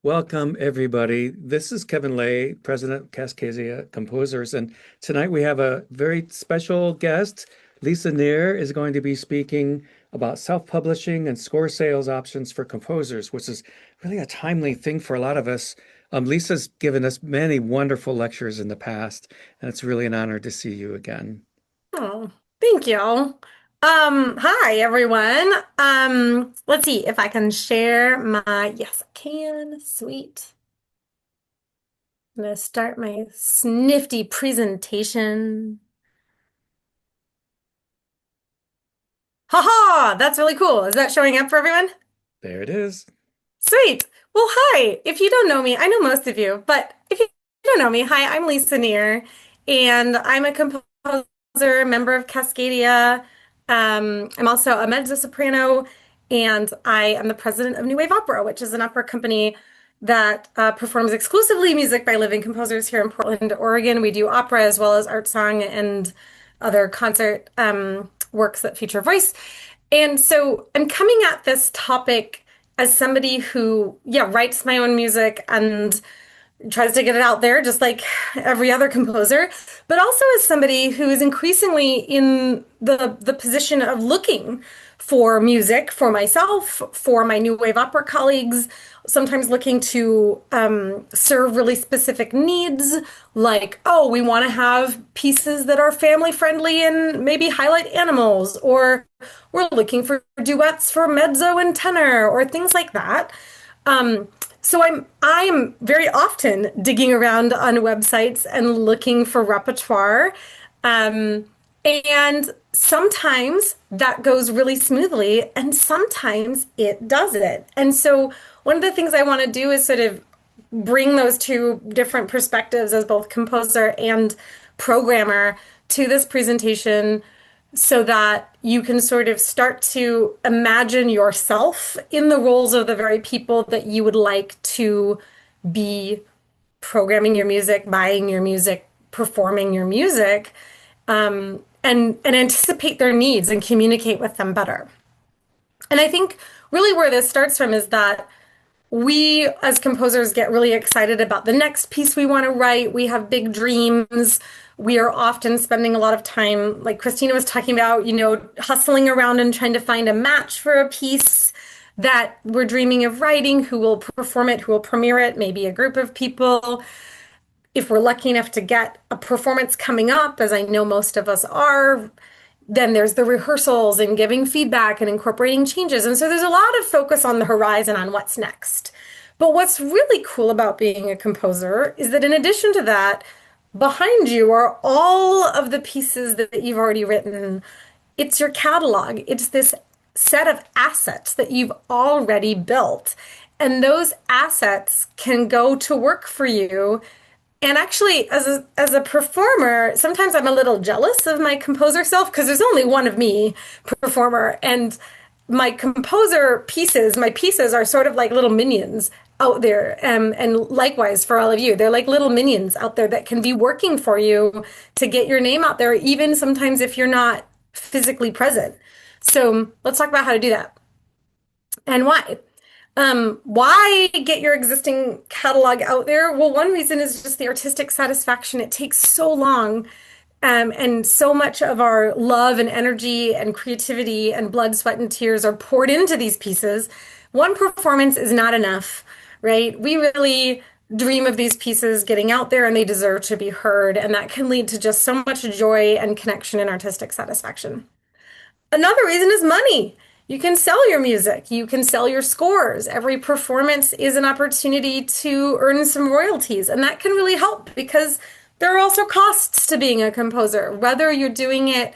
Welcome, everybody. This is Kevin Lay, President of Cascadia Composers, and tonight we have a very special guest. Lisa Neher is going to be speaking about self-publishing and score sales options for composers, which is really a timely thing for a lot of us. Lisa's given us many wonderful lectures in the past, and it's really an honor to see you again. Oh, thank you. Hi everyone. Let's see if I can share yes, I can. Sweet. I'm gonna start my snifty presentation. Haha, that's really cool. Is that showing up for everyone? There it is. Sweet. Well, hi. If you don't know me, I know most of you, but if you don't know me, hi, I'm Lisa Neer, and I'm a composer, member of Cascadia. I'm also a mezzo soprano, and I am the president of New Wave Opera, which is an opera company that performs exclusively music by living composers here in Portland, Oregon. We do opera as well as art song and other concert works that feature voice. And so I'm coming at this topic as somebody who, yeah, writes my own music and tries to get it out there just like every other composer, but also as somebody who is increasingly in the position of looking for music for myself, for my new wave opera colleagues, sometimes looking to serve really specific needs, like, oh, we want to have pieces that are family friendly and maybe highlight animals, or we're looking for duets for mezzo and tenor, or things like that. Um, so I'm very often digging around on websites and looking for repertoire. Um, and sometimes that goes really smoothly, and sometimes it doesn't. And so one of the things I want to do is sort of bring those two different perspectives as both composer and programmer to this presentation so that you can sort of start to imagine yourself in the roles of the very people that you would like to be programming your music, buying your music, performing your music, and anticipate their needs and communicate with them better. And I think really where this starts from is that we as composers get really excited about the next piece we want to write. We have big dreams. We are often spending a lot of time, like Christina was talking about, hustling around and trying to find a match for a piece that we're dreaming of writing, who will perform it, who will premiere it, maybe a group of people. If we're lucky enough to get a performance coming up, as I know most of us are, then there's the rehearsals and giving feedback and incorporating changes. And so there's a lot of focus on the horizon on what's next. But what's really cool about being a composer is that in addition to that, behind you are all of the pieces that you've already written. It's your catalog. It's this set of assets that you've already built. And those assets can go to work for you. And actually, as a performer, sometimes I'm a little jealous of my composer self because there's only one of me performer, and my composer pieces, my pieces are sort of like little minions out there. And likewise for all of you, they're like little minions out there that can be working for you to get your name out there, even sometimes if you're not physically present. So let's talk about how to do that and why. Why get your existing catalog out there? Well, one reason is just the artistic satisfaction. It takes so long, and so much of our love and energy and creativity and blood, sweat, and tears are poured into these pieces. One performance is not enough, right? We really dream of these pieces getting out there and they deserve to be heard, and that can lead to just so much joy and connection and artistic satisfaction. Another reason is money. You can sell your music, you can sell your scores. Every performance is an opportunity to earn some royalties, and that can really help because there are also costs to being a composer, whether you're doing it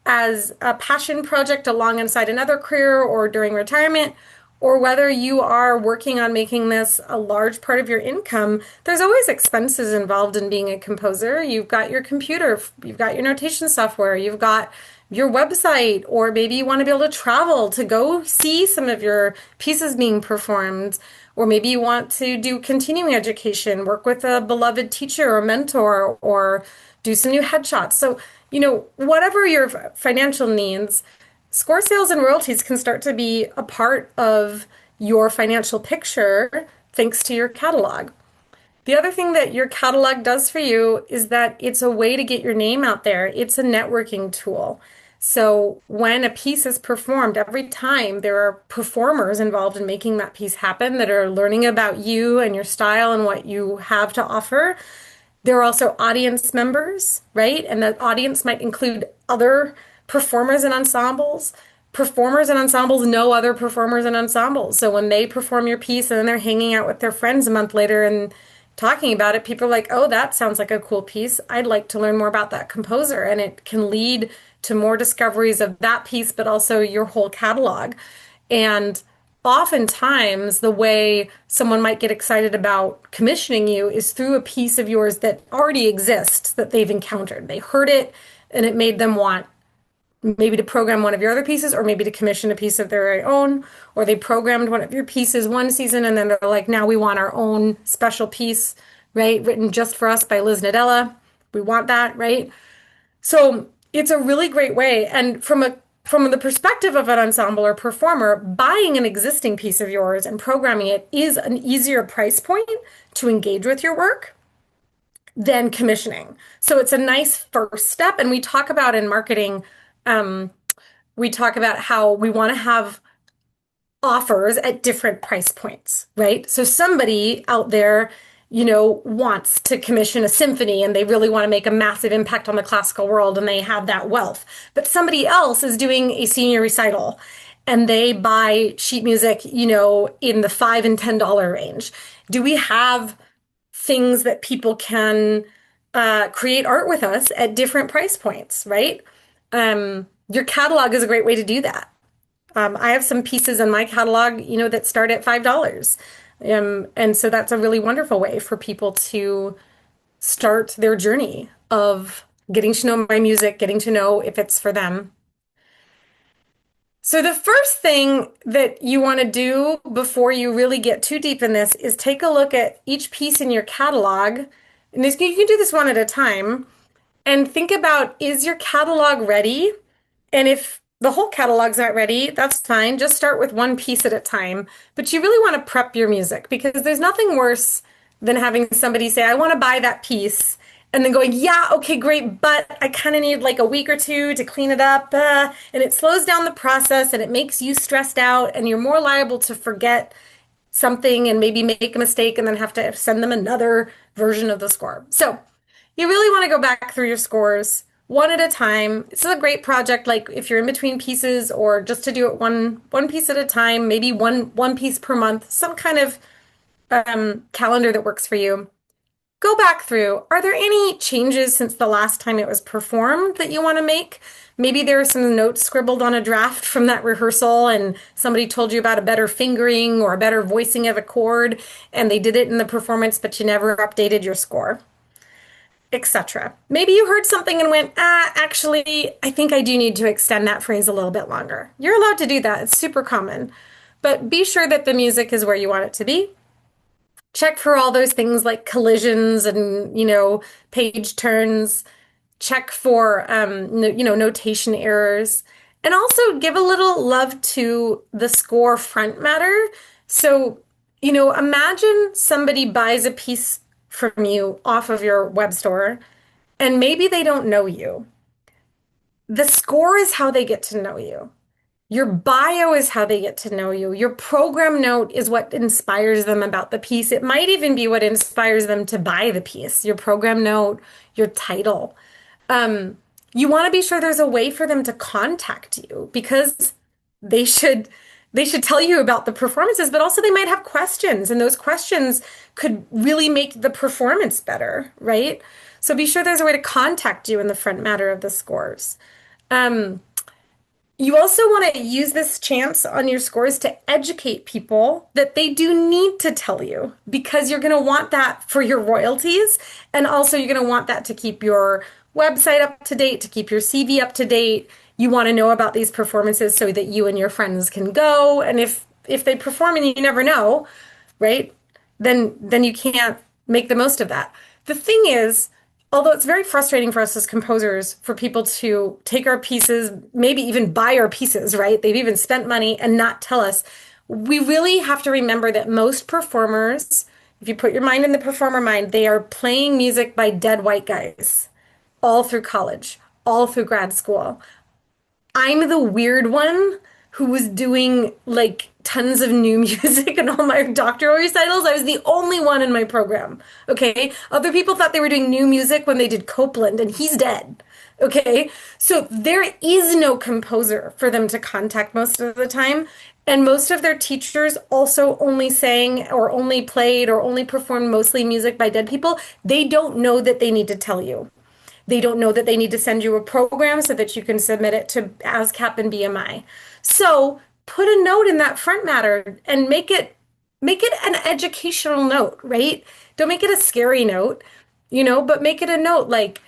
as a passion project alongside another career or during retirement, or whether you are working on making this a large part of your income. There's always expenses involved in being a composer. You've got your computer, you've got your notation software, you've got your website, or maybe you want to be able to travel to go see some of your pieces being performed, or maybe you want to do continuing education, work with a beloved teacher or mentor, or do some new headshots. So, whatever your financial needs, score sales and royalties can start to be a part of your financial picture thanks to your catalog. The other thing that your catalog does for you is that it's a way to get your name out there. It's a networking tool. So when a piece is performed, every time there are performers involved in making that piece happen that are learning about you and your style and what you have to offer. There are also audience members, right? And the audience might include other performers and ensembles. Performers and ensembles know other performers and ensembles. So when they perform your piece and then they're hanging out with their friends a month later and talking about it, people are like, oh, that sounds like a cool piece. I'd like to learn more about that composer. And it can lead to more discoveries of that piece, but also your whole catalog. And oftentimes, the way someone might get excited about commissioning you is through a piece of yours that already exists that they've encountered. They heard it and it made them want maybe to program one of your other pieces or maybe to commission a piece of their very own, or they programmed one of your pieces one season and then they're like, now we want our own special piece, right? Written just for us by Liz Nadella. We want that, right? So it's a really great way. And from the perspective of an ensemble or performer, buying an existing piece of yours and programming it is an easier price point to engage with your work than commissioning. So it's a nice first step. And we talk about in marketing, we talk about how we want to have offers at different price points, right? So somebody out there, wants to commission a symphony and they really want to make a massive impact on the classical world and they have that wealth. But somebody else is doing a senior recital and they buy sheet music, in the $5 and $10 range. Do we have things that people can create art with us at different price points, right? Your catalog is a great way to do that. I have some pieces in my catalog, that start at $5. And so that's a really wonderful way for people to start their journey of getting to know my music, getting to know if it's for them. So the first thing that you want to do before you really get too deep in this is take a look at each piece in your catalog. And you can do this one at a time and think about, is your catalog ready? And if the whole catalog's not ready, that's fine. Just start with one piece at a time. But you really want to prep your music because there's nothing worse than having somebody say, I want to buy that piece. And then going, yeah, okay, great, but I kind of need like a week or two to clean it up. And it slows down the process and it makes you stressed out and you're more liable to forget something and maybe make a mistake and then have to send them another version of the score. So you really want to go back through your scores one at a time. This is a great project, like if you're in between pieces or just to do it one piece at a time, maybe one piece per month, some kind of calendar that works for you. Go back through. Are there any changes since the last time it was performed that you want to make? Maybe there are some notes scribbled on a draft from that rehearsal and somebody told you about a better fingering or a better voicing of a chord and they did it in the performance, but you never updated your score, etc. Maybe you heard something and went, actually, I think I do need to extend that phrase a little bit longer. You're allowed to do that. It's super common. But be sure that the music is where you want it to be. Check for all those things like collisions and, page turns. Check for, notation errors. And also give a little love to the score front matter. So, imagine somebody buys a piece from you off of your web store, and maybe they don't know you. The score is how they get to know you. Your bio is how they get to know you. Your program note is what inspires them about the piece. It might even be what inspires them to buy the piece. Your program note, your title. You want to be sure there's a way for them to contact you because they should tell you about the performances, but also they might have questions, and those questions could really make the performance better, right? So be sure there's a way to contact you in the front matter of the scores. You also want to use this chance on your scores to educate people that they do need to tell you because you're going to want that for your royalties. And also you're going to want that to keep your website up to date, to keep your CV up to date. You want to know about these performances so that you and your friends can go. And if they perform and you never know, right, then you can't make the most of that. The thing is, although it's very frustrating for us as composers for people to take our pieces, maybe even buy our pieces, right? They've even spent money and not tell us. we really have to remember that most performers, if you put your mind in the performer mind, they are playing music by dead white guys all through college, all through grad school. I'm the weird one who was doing like tons of new music and all my doctoral recitals. I was the only one in my program. Okay. Other people thought they were doing new music when they did Copeland, and he's dead. Okay. So there is no composer for them to contact most of the time. And most of their teachers also only sang or only played or only performed mostly music by dead people. They don't know that they need to tell you. They don't know that they need to send you a program so that you can submit it to ASCAP and BMI. So put a note in that front matter and make it an educational note, right? Don't make it a scary note, but make it a note like,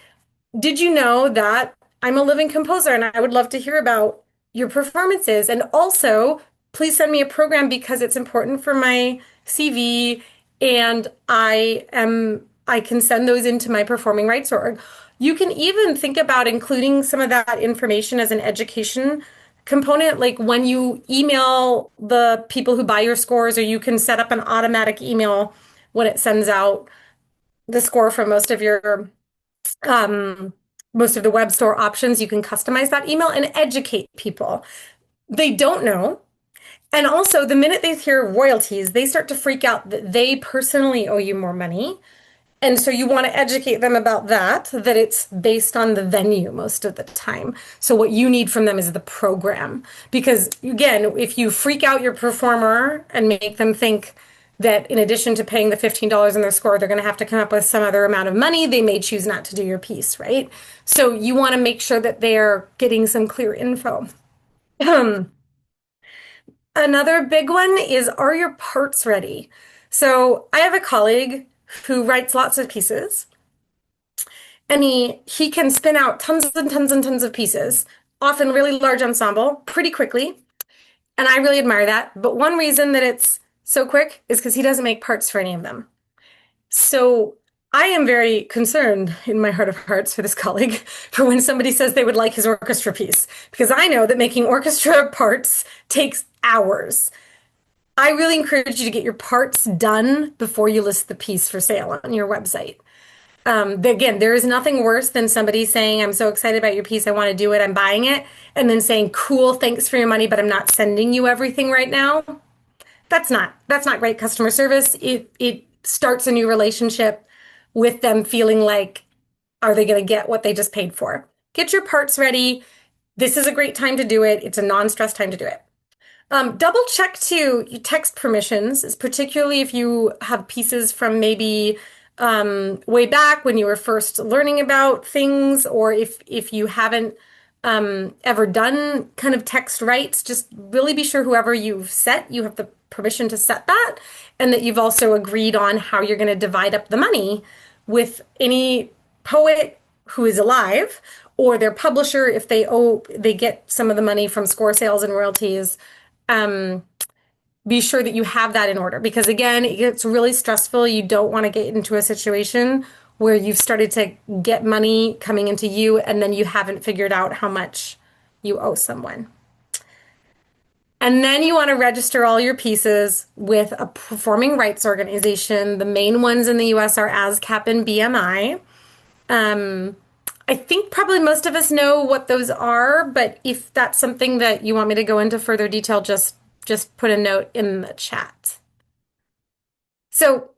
did you know that I'm a living composer and I would love to hear about your performances? And also, please send me a program because it's important for my CV and I can send those into my performing rights org. You can even think about including some of that information as an education component, like when you email the people who buy your scores, or you can set up an automatic email when it sends out the score for um, most of the web store options. You can customize that email and educate people. They don't know. And also, the minute they hear royalties, they start to freak out that they personally owe you more money. And so you want to educate them about that it's based on the venue most of the time. So what you need from them is the program. Because again, if you freak out your performer and make them think that in addition to paying the $15 in their score, they're going to have to come up with some other amount of money, they may choose not to do your piece, right? So you want to make sure that they're getting some clear info. Um, Another big one is, are your parts ready? So I have a colleague who writes lots of pieces, and he can spin out tons and tons and tons of pieces, often really large ensemble, pretty quickly. And I really admire that. But one reason that it's so quick is because he doesn't make parts for any of them. So I am very concerned in my heart of hearts for this colleague for when somebody says they would like his orchestra piece, because I know that making orchestra parts takes hours. I really encourage you to get your parts done before you list the piece for sale on your website. Again, there is nothing worse than somebody saying, I'm so excited about your piece, I want to do it, I'm buying it, and then saying, cool, thanks for your money, but I'm not sending you everything right now. That's not great customer service. It starts a new relationship with them feeling like, are they going to get what they just paid for? Get your parts ready. This is a great time to do it. It's a non-stress time to do it. Double check too text permissions, is particularly if you have pieces from maybe way back when you were first learning about things, or if you haven't ever done kind of text rights, just really be sure whoever you've set, you have the permission to set that, and that you've also agreed on how you're going to divide up the money with any poet who is alive, or their publisher if they get some of the money from score sales and royalties. um, be sure that you have that in order, because again, it gets really stressful. You don't want to get into a situation where you've started to get money coming into you and then you haven't figured out how much you owe someone. And then you want to register all your pieces with a performing rights organization. The main ones in the US are ASCAP and BMI. Um, I think probably most of us know what those are, but if that's something that you want me to go into further detail, just put a note in the chat. So,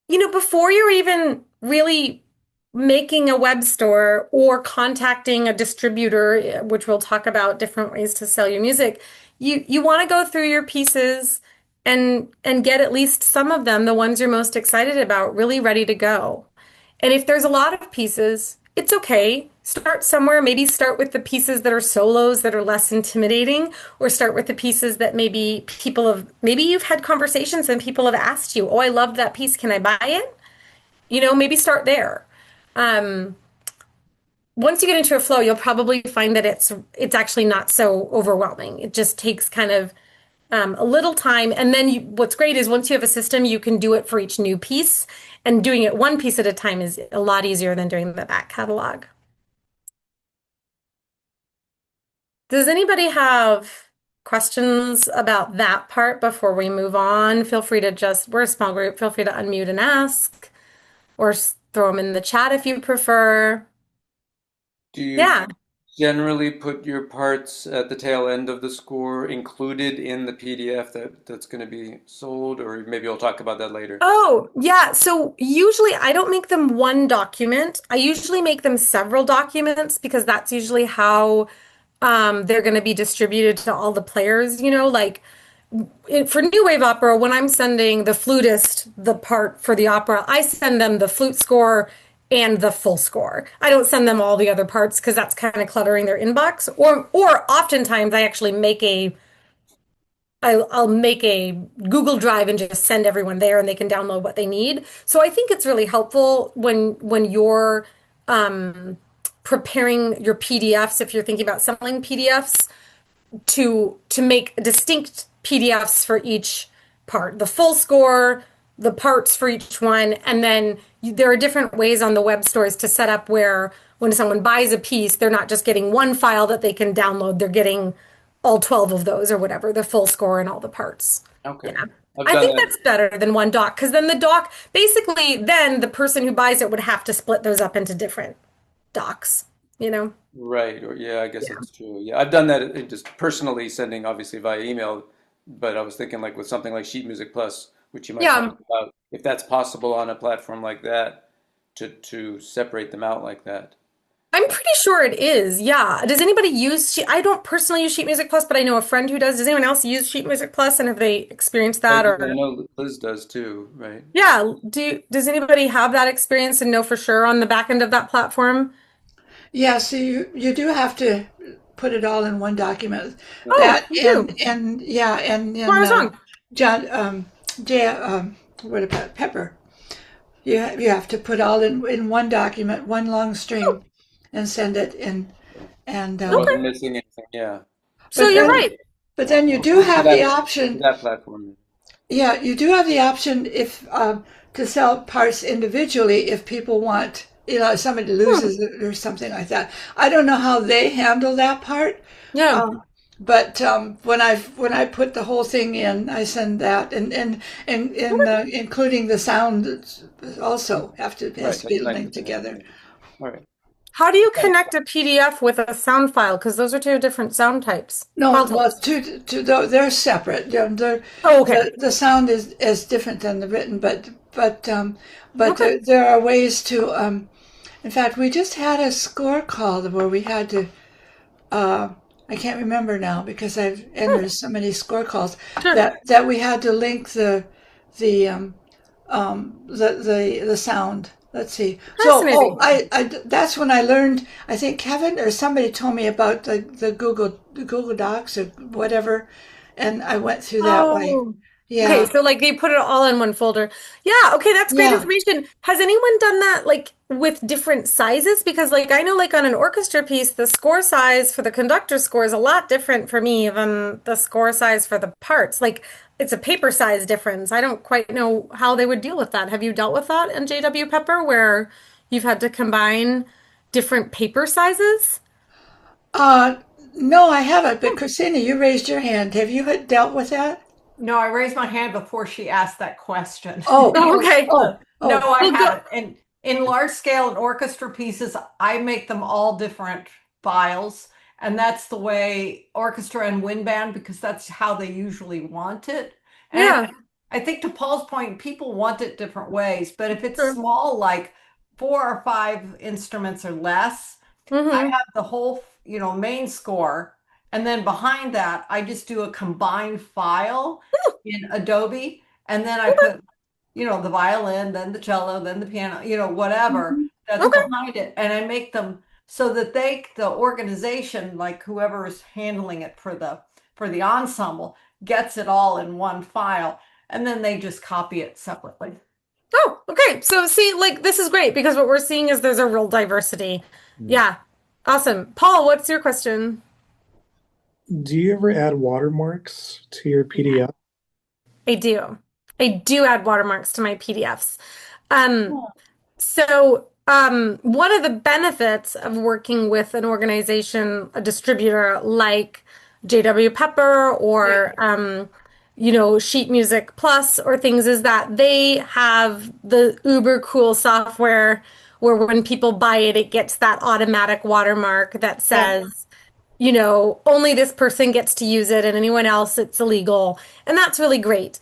before you're even really making a web store or contacting a distributor, which we'll talk about different ways to sell your music, you want to go through your pieces and get at least some of them, the ones you're most excited about, really ready to go. And if there's a lot of pieces, it's okay. Start somewhere. Maybe start with the pieces that are solos that are less intimidating, or start with the pieces that maybe you've had conversations and people have asked you, oh, I love that piece. Can I buy it? Maybe start there. Um, Once you get into a flow, you'll probably find that it's actually not so overwhelming. It just takes kind of a little time. And then what's great is once you have a system, you can do it for each new piece. And doing it one piece at a time is a lot easier than doing the back catalog. Does anybody have questions about that part before we move on, feel free to we're a small group, feel free to unmute and ask, or throw them in the chat if you prefer. Do you Yeah. generally put your parts at the tail end of the score included in the PDF that's going to be sold, or maybe we'll talk about that later? Oh, yeah. So usually I don't make them one document. I usually make them several documents because that's usually how they're going to be distributed to all the players, like for New Wave Opera, when I'm sending the flutist the part for the opera, I send them the flute score and the full score. I don't send them all the other parts because that's kind of cluttering their inbox. Or oftentimes I actually I'll make a Google Drive and just send everyone there and they can download what they need. So I think it's really helpful when you're preparing your PDFs, if you're thinking about selling PDFs, to make distinct PDFs for each part, the full score, the parts for each one, and then there are different ways on the web stores to set up where when someone buys a piece, they're not just getting one file that they can download, they're getting all 12 of those or whatever, the full score and all the parts. Okay. Yeah. I've I done think that. that's better than one doc because then the doc basically then the person who buys it would have to split those up into different docs, you know? Right. Or yeah, I guess Yeah. that's true. Yeah, I've done that just personally sending obviously via email, but I was thinking like with something like Sheet Music Plus, which you might talk Yeah. about, if that's possible on a platform like that, to separate them out like that. I'm pretty sure it is. Yeah. Does anybody use I don't personally use Sheet Music Plus, but I know a friend who does. Does anyone else use Sheet Music Plus and have they experienced I that do. I or know Liz does too, right? yeah, does anybody have that experience and know for sure on the back end of that platform? Yeah, so you do have to put it all in one document. Oh, That you do. and yeah, and Well, I then was wrong. John J what about Pepper? You have to put all in one document, one long Oh, string, and send it in. And I wasn't okay. missing anything. Yeah. So but you're then right. but then you do For have the option. that platform. Yeah, you do have the option if to sell parts individually if people want, if somebody Hmm. loses it or something like that. I don't know how they handle that part, Yeah. um, but when I put the whole thing in, I send that and Okay. including the sound also has Right. to That be connected linked to that. together. Right. All right. How do you connect a PDF with a sound file? Because those are two different sound types, No, file well, types. they're separate. Oh, okay. The sound is different than the written, but Okay. there are ways to. In fact, we just had a score call where we had to. Uh, I can't remember now because I've Hmm. entered so many score calls Sure. that we had to link the the sound. Let's see. So, Fascinating. that's when I learned. I think Kevin or somebody told me about the Google Docs or whatever, and I went through that way. Oh, okay. Yeah, So like they put it all in one folder. Yeah, okay, that's great yeah. information. Has anyone done that like with different sizes? Because like I know like on an orchestra piece, the score size for the conductor score is a lot different for me than the score size for the parts. Like it's a paper size difference. I don't quite know how they would deal with that. Have you dealt with that in JW Pepper where you've had to combine different paper sizes? Uh, no, I haven't. But Christina, you raised your hand. Have you dealt with that? No, I raised my hand before she asked that question. Oh, Oh, okay. No, oh. I Well, go. haven't. And in large scale and orchestra pieces, I make them all different files. And that's the way orchestra and wind band, because that's how they usually want it. And Yeah, I think to Paul's point, people want it different ways. But if it's sure. small, like 4 or 5 instruments or less, I Mm-hmm. have the whole, main score. And then behind that, I just do a combined file in Adobe. And then I Okay. put, the violin, then the cello, then the piano, whatever Mhm. that's Okay. behind it. And I make them so that the organization, like whoever is handling it for the ensemble, gets it all in one file. And then they just copy it separately. Oh, okay. So see, like this is great because what we're seeing is there's a real diversity. Mm. Yeah. Awesome. Paul, what's your question? Do you ever add watermarks to your PDF? I do. I do add watermarks to my PDFs. Um, one of the benefits of working with an organization, a distributor like JW Pepper or Sheet Music Plus or things, is that they have the uber cool software where when people buy it, it gets that automatic watermark that Yeah. says, only this person gets to use it and anyone else it's illegal. And that's really great.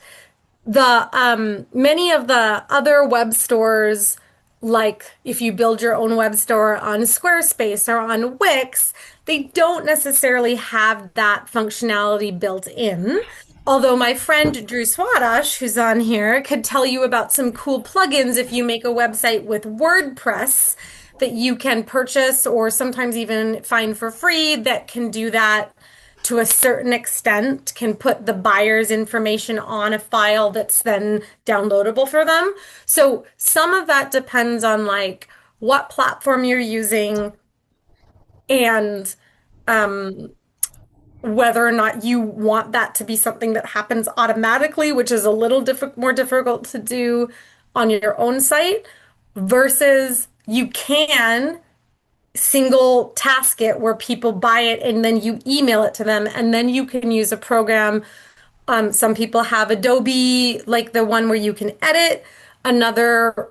The many of the other web stores, like if you build your own web store on Squarespace or on Wix, they don't necessarily have that functionality built in. Although my friend Drew Swadash, who's on here, could tell you about some cool plugins if you make a website with WordPress that you can purchase or sometimes even find for free that can do that to a certain extent, can put the buyer's information on a file that's then downloadable for them. So some of that depends on like what platform you're using and whether or not you want that to be something that happens automatically, which is a little more difficult to do on your own site, versus you can single task it where people buy it and then you email it to them and then you can use a program. Some people have Adobe, like the one where you can edit. Another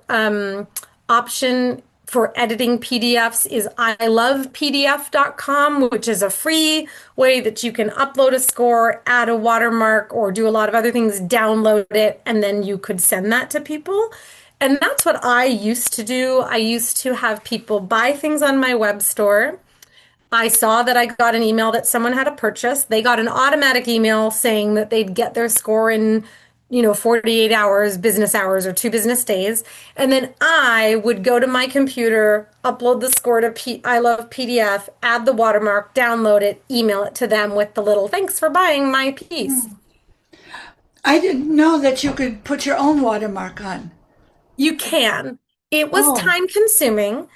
option for editing PDFs is ilovepdf.com, which is a free way that you can upload a score, add a watermark, or do a lot of other things, download it, and then you could send that to people. And that's what I used to do. I used to have people buy things on my web store. I saw that I got an email that someone had a purchase. They got an automatic email saying that they'd get their score in, 48 hours, business hours, or 2 business days. And then I would go to my computer, upload the score to I Love PDF, add the watermark, download it, email it to them with the little thanks for buying my piece. I didn't know that you could put your own watermark on. You can. It was Oh, time consuming.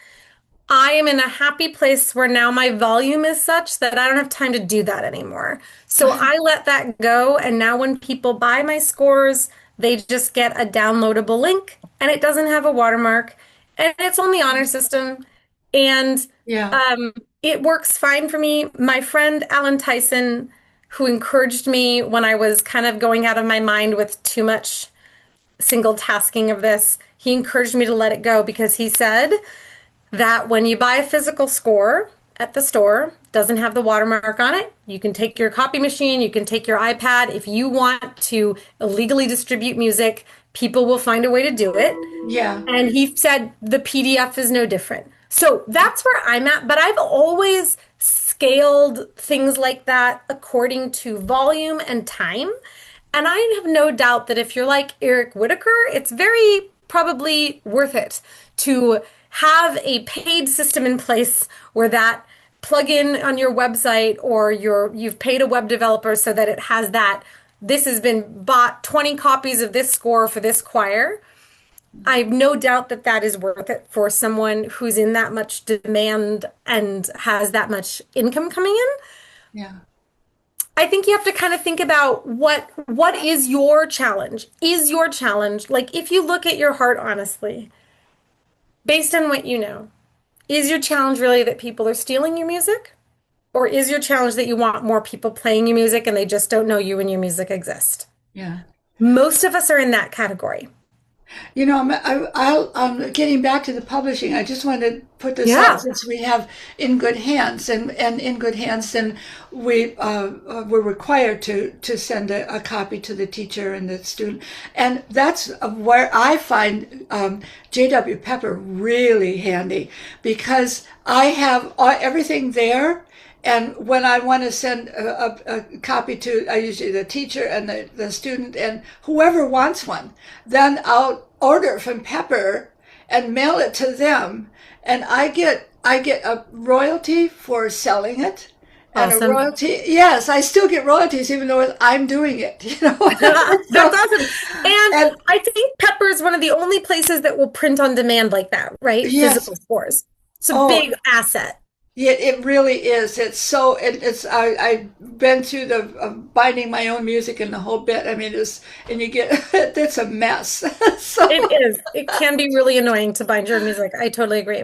I am in a happy place where now my volume is such that I don't have time to do that anymore. So I let that go. And now when people buy my scores, they just get a downloadable link and it doesn't have a watermark and it's on the honor system. And yeah. it works fine for me. My friend Alan Tyson, who encouraged me when I was kind of going out of my mind with too much single tasking of this, he encouraged me to let it go because he said that when you buy a physical score at the store, doesn't have the watermark on it, you can take your copy machine, you can take your iPad. If you want to illegally distribute music, people will find a way to do it. Yeah. And he said the PDF is no different. So that's where I'm at, but I've always scaled things like that according to volume and time. And I have no doubt that if you're like Eric Whitaker, it's very probably worth it to have a paid system in place where that plugin on your website or you've paid a web developer so that it has that this has been bought 20 copies of this score for this choir. I have no doubt that that is worth it for someone who's in that much demand and has that much income coming in. Yeah. I think you have to kind of think about what is your challenge? Is your challenge, like if you look at your heart honestly, based on what you know, is your challenge really that people are stealing your music? Or is your challenge that you want more people playing your music and they just don't know you and your music exist? Yeah. Most of us are in that category. I'm getting back to the publishing. I just wanted to put this Yeah. out since we have In Good Hands, and In Good Hands, then we're required to send a copy to the teacher and the student, and that's where I find JW Pepper really handy because I have everything there. And when I want to send a copy to usually the teacher and the student and whoever wants one, then I'll order from Pepper and mail it to them. And I get a royalty for selling it. And Awesome. a royalty, yes, I still get royalties even though I'm doing it, That's awesome. And I think Pepper is one of the only places that will print on demand like that, right? Yes. Physical scores. It's a Oh. big asset. Yeah, it really is. It's so. I've been through the binding my own music and the whole bit. I mean, and you get it's a mess. So It is. It can be really annoying to bind your music. I totally agree.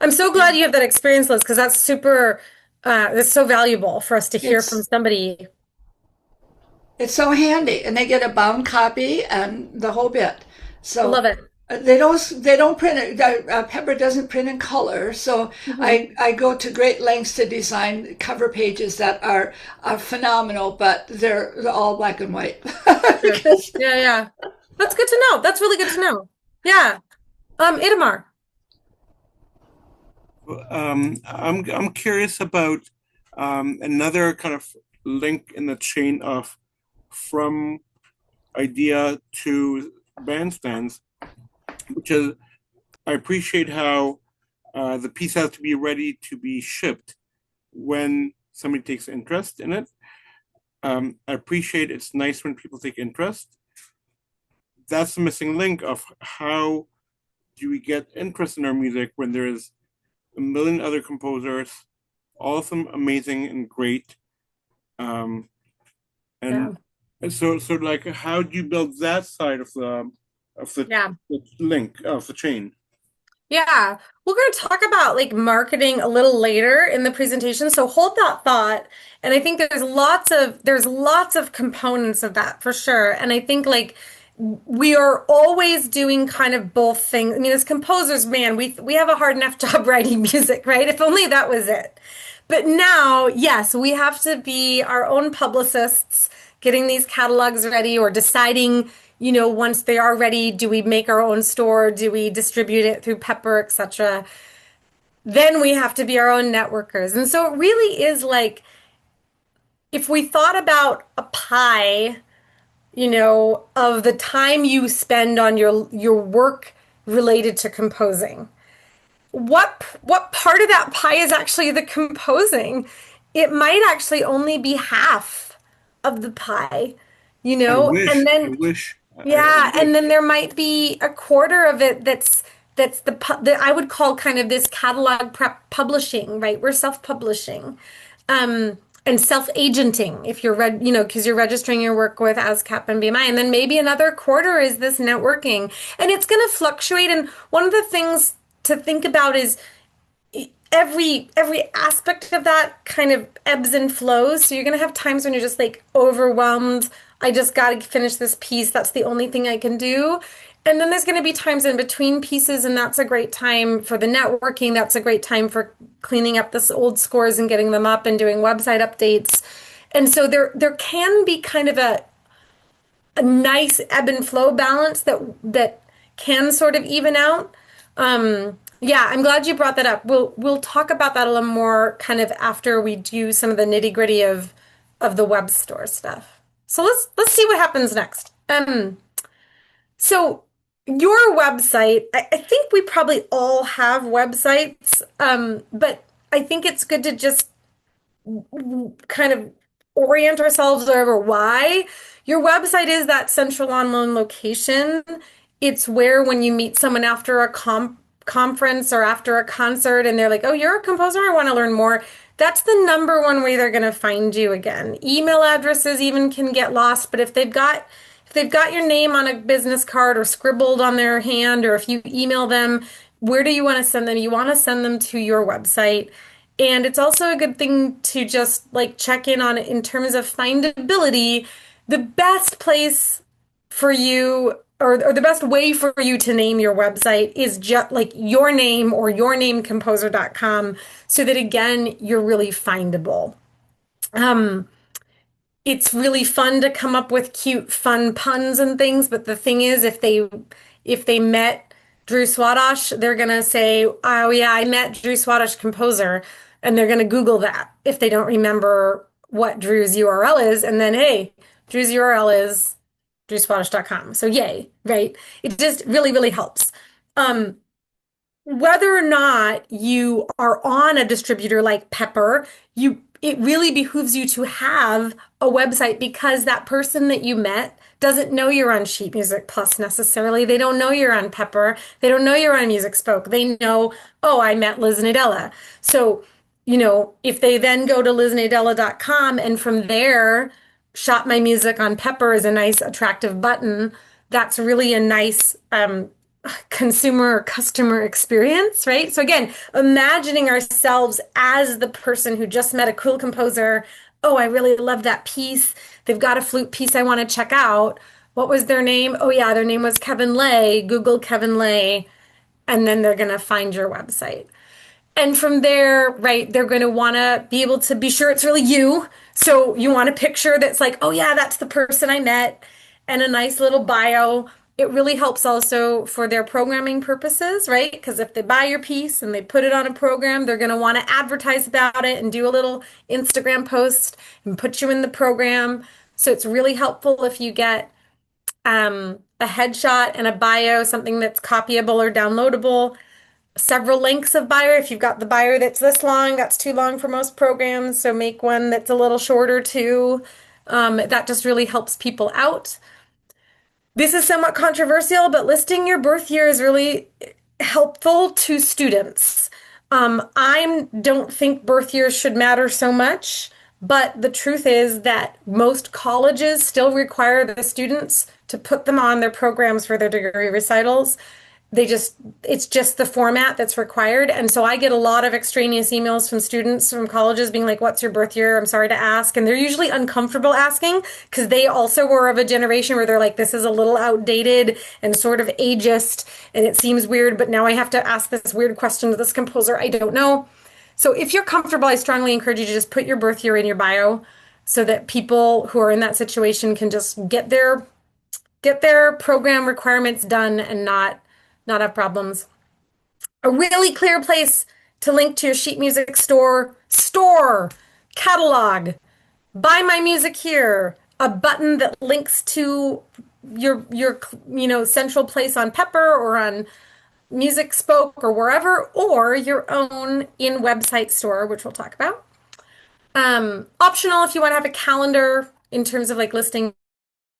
I'm so glad you have that experience, Liz, because that's super It's so valuable for us to hear from It's somebody. it's so handy, and they get a bound copy and the whole bit. I So love it. they don't print it. Pepper doesn't print in color, so Mhm. I go to great lengths to design cover pages that are phenomenal, but they're all black and white Sure. because Yeah, yeah. That's good to know. That's really good to know. Yeah. Itamar. I'm curious about another kind of link in the chain of from idea to bandstands, which is I appreciate how the piece has to be ready to be shipped when somebody takes interest in it. I appreciate it's nice when people take interest. That's the missing link of how do we get interest in our music when there is a million other composers, all of them amazing and great. Um, Yeah. and so like how do you build that side of Yeah. the link of the chain? Yeah, we're going to talk about like marketing a little later in the presentation, so hold that thought. And I think there's lots of components of that for sure. And I think like we are always doing kind of both things. I mean, as composers, man, we have a hard enough job writing music, right? If only that was it. But now, yes, we have to be our own publicists, getting these catalogs ready or deciding, once they are ready, do we make our own store? Do we distribute it through Pepper, etc.? Then we have to be our own networkers. And so it really is like if we thought about a pie, of the time you spend on your work related to composing. What part of that pie is actually the composing? It might actually only be half of the pie, and I then wish, I yeah, and wish. then there might be a quarter of it that's that I would call kind of this catalog prep publishing, right? We're self-publishing. And self-agenting if you're because you're registering your work with ASCAP and BMI. And then maybe another quarter is this networking. And it's going to fluctuate. And one of the things to think about is every aspect of that kind of ebbs and flows. So you're going to have times when you're just like overwhelmed. I just got to finish this piece. That's the only thing I can do. And then there's going to be times in between pieces, and that's a great time for the networking. That's a great time for cleaning up this old scores and getting them up and doing website updates. And so there can be kind of a nice ebb and flow balance that can sort of even out. Yeah, I'm glad you brought that up. We'll talk about that a little more kind of after we do some of the nitty-gritty of the web store stuff. So let's see what happens next. So your website, I think we probably all have websites, but I think it's good to just kind of orient ourselves over why your website is that central online location. It's where when you meet someone after a conference or after a concert and they're like, "Oh, you're a composer, I want to learn more." That's the number one way they're going to find you again. Email addresses even can get lost, but if they've got your name on a business card or scribbled on their hand, or if you email them, where do you want to send them? You want to send them to your website. And it's also a good thing to just like check in on it in terms of findability. The best place for you or the best way for you to name your website is just like your name or yournamecomposer.com so that again, you're really findable. Um, it's really fun to come up with cute, fun puns and things, but the thing is, if they met Drew Swadosh, they're gonna say, "Oh yeah, I met Drew Swadosh composer," and they're gonna Google that if they don't remember what Drew's URL is, and then hey, Drew's URL is drewswadosh.com. So yay, right? It just really, really helps. Um, Whether or not you are on a distributor like Pepper, it really behooves you to have a website because that person that you met doesn't know you're on Sheet Music Plus necessarily. They don't know you're on Pepper. They don't know you're on Music Spoke. They know, oh, I met Liz Nadella. So, if they then go to liznadella.com and from there shop my music on Pepper is a nice attractive button, that's really a nice consumer or customer experience, right? So again, imagining ourselves as the person who just met a cool composer. Oh, I really love that piece. They've got a flute piece I want to check out. What was their name? Oh yeah, their name was Kevin Lay. Google Kevin Lay, and then they're going to find your website. And from there, right, they're going to want to be able to be sure it's really you. So you want a picture that's like, oh, yeah, that's the person I met, and a nice little bio. It really helps also for their programming purposes, right? Because if they buy your piece and they put it on a program, they're going to want to advertise about it and do a little Instagram post and put you in the program. So it's really helpful if you get a headshot and a bio, something that's copyable or downloadable, several lengths of bio. If you've got the bio that's this long, that's too long for most programs. So make one that's a little shorter too. That just really helps people out. This is somewhat controversial, but listing your birth year is really helpful to students. I don't think birth years should matter so much, but the truth is that most colleges still require the students to put them on their programs for their degree recitals. It's just the format that's required. And so I get a lot of extraneous emails from students from colleges being like, what's your birth year? I'm sorry to ask. And they're usually uncomfortable asking because they also were of a generation where they're like, this is a little outdated and sort of ageist and it seems weird, but now I have to ask this weird question to this composer I don't know. So if you're comfortable, I strongly encourage you to just put your birth year in your bio so that people who are in that situation can just get their program requirements done and not have problems. A really clear place to link to your sheet music store, catalog, buy my music here, a button that links to your central place on Pepper or on Music Spoke or wherever, or your own in-website store, which we'll talk about. Optional if you want to have a calendar in terms of like listing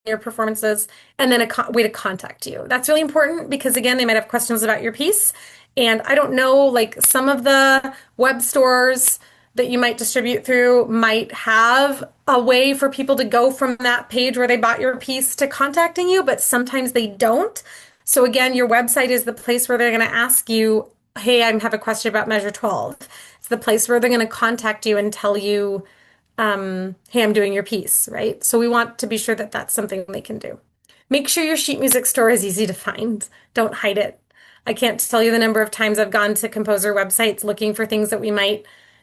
your performances, and then a way to contact you. That's really important because again, they might have questions about your piece. And I don't know, like some of the web stores that you might distribute through might have a way for people to go from that page where they bought your piece to contacting you, but sometimes they don't. So again, your website is the place where they're going to ask you, hey, I have a question about measure 12. It's the place where they're going to contact you and tell you, hey, I'm doing your piece, right? So we want to be sure that that's something they can do. Make sure your sheet music store is easy to find. Don't hide it. I can't tell you the number of times I've gone to composer websites looking for things that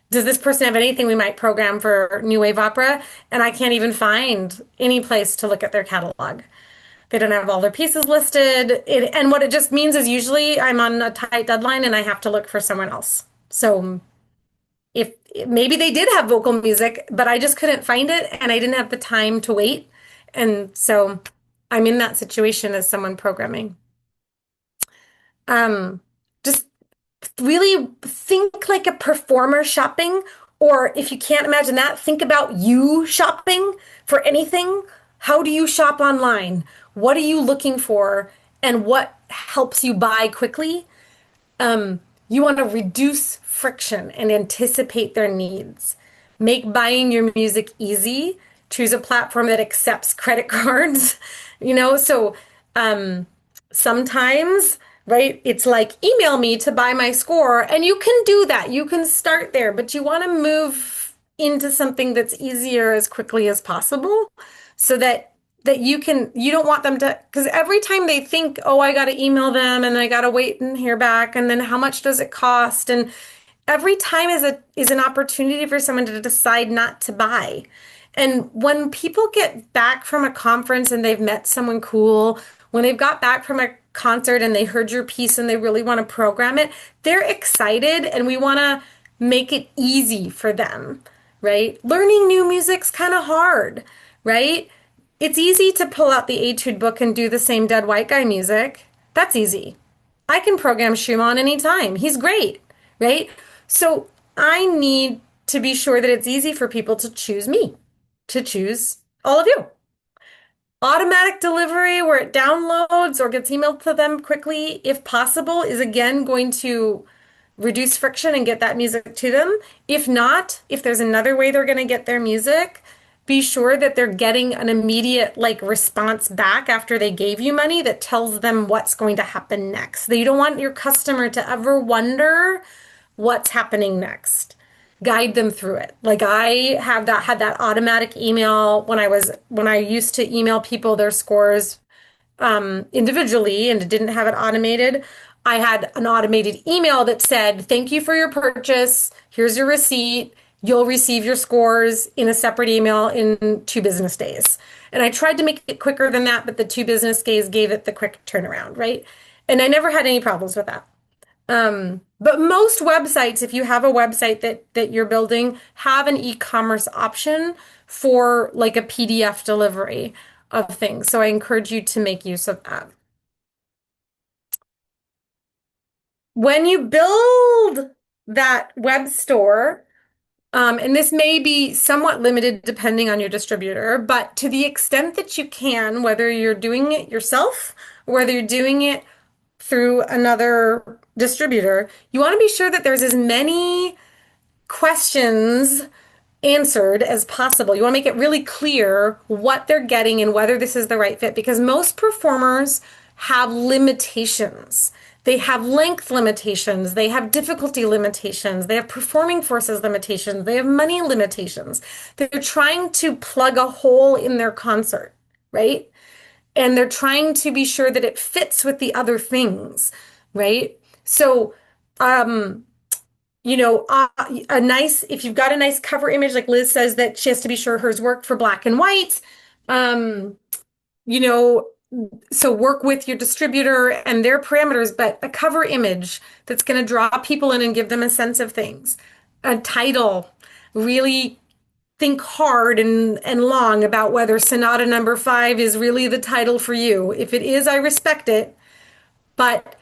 does this person have anything we might program for New Wave Opera? And I can't even find any place to look at their catalog. They don't have all their pieces listed. And what it just means is usually I'm on a tight deadline and I have to look for someone else. So if maybe they did have vocal music, but I just couldn't find it and I didn't have the time to wait. And so I'm in that situation as someone programming. Just really think like a performer shopping, or if you can't imagine that, think about you shopping for anything. How do you shop online? What are you looking for? And what helps you buy quickly? You want to reduce friction and anticipate their needs. Make buying your music easy. Choose a platform that accepts credit cards. So sometimes, right, it's like email me to buy my score, and you can do that. You can start there, but you want to move into something that's easier as quickly as possible so that you don't want them to, because every time they think, oh, I got to email them and I got to wait and hear back, and then how much does it cost? And every time is an opportunity for someone to decide not to buy. And when people get back from a conference and they've met someone cool, when they've got back from a concert and they heard your piece and they really want to program it, they're excited and we want to make it easy for them, right? Learning new music's kind of hard, right? It's easy to pull out the etude book and do the same dead white guy music. That's easy. I can program Schumann anytime. He's great, right? So I need to be sure that it's easy for people to choose me, to choose all of you. Automatic delivery where it downloads or gets emailed to them quickly, if possible, is again going to reduce friction and get that music to them. If not, if there's another way they're going to get their music, be sure that they're getting an immediate like response back after they gave you money that tells them what's going to happen next. You don't want your customer to ever wonder what's happening next. Guide them through it. Like I have that had that automatic email when I used to email people their scores individually and didn't have it automated. I had an automated email that said, "Thank you for your purchase. Here's your receipt. You'll receive your scores in a separate email in 2 business days." And I tried to make it quicker than that, but the 2 business days gave it the quick turnaround, right? And I never had any problems with that. But most websites, if you have a website that you're building, have an e-commerce option for like a PDF delivery of things. So I encourage you to make use of that. When you build that web store, and this may be somewhat limited depending on your distributor, but to the extent that you can, whether you're doing it yourself, or whether you're doing it through another distributor, you want to be sure that there's as many questions answered as possible. You want to make it really clear what they're getting and whether this is the right fit because most performers have limitations. They have length limitations, they have difficulty limitations, they have performing forces limitations, they have money limitations. They're trying to plug a hole in their concert, right? And they're trying to be sure that it fits with the other things, right? So, if you've got a nice cover image, like Liz says that she has to be sure hers worked for black and white, you know, so work with your distributor and their parameters, but a cover image that's going to draw people in and give them a sense of things. A title, really think hard and long about whether Sonata number 5 is really the title for you. If it is, I respect it, but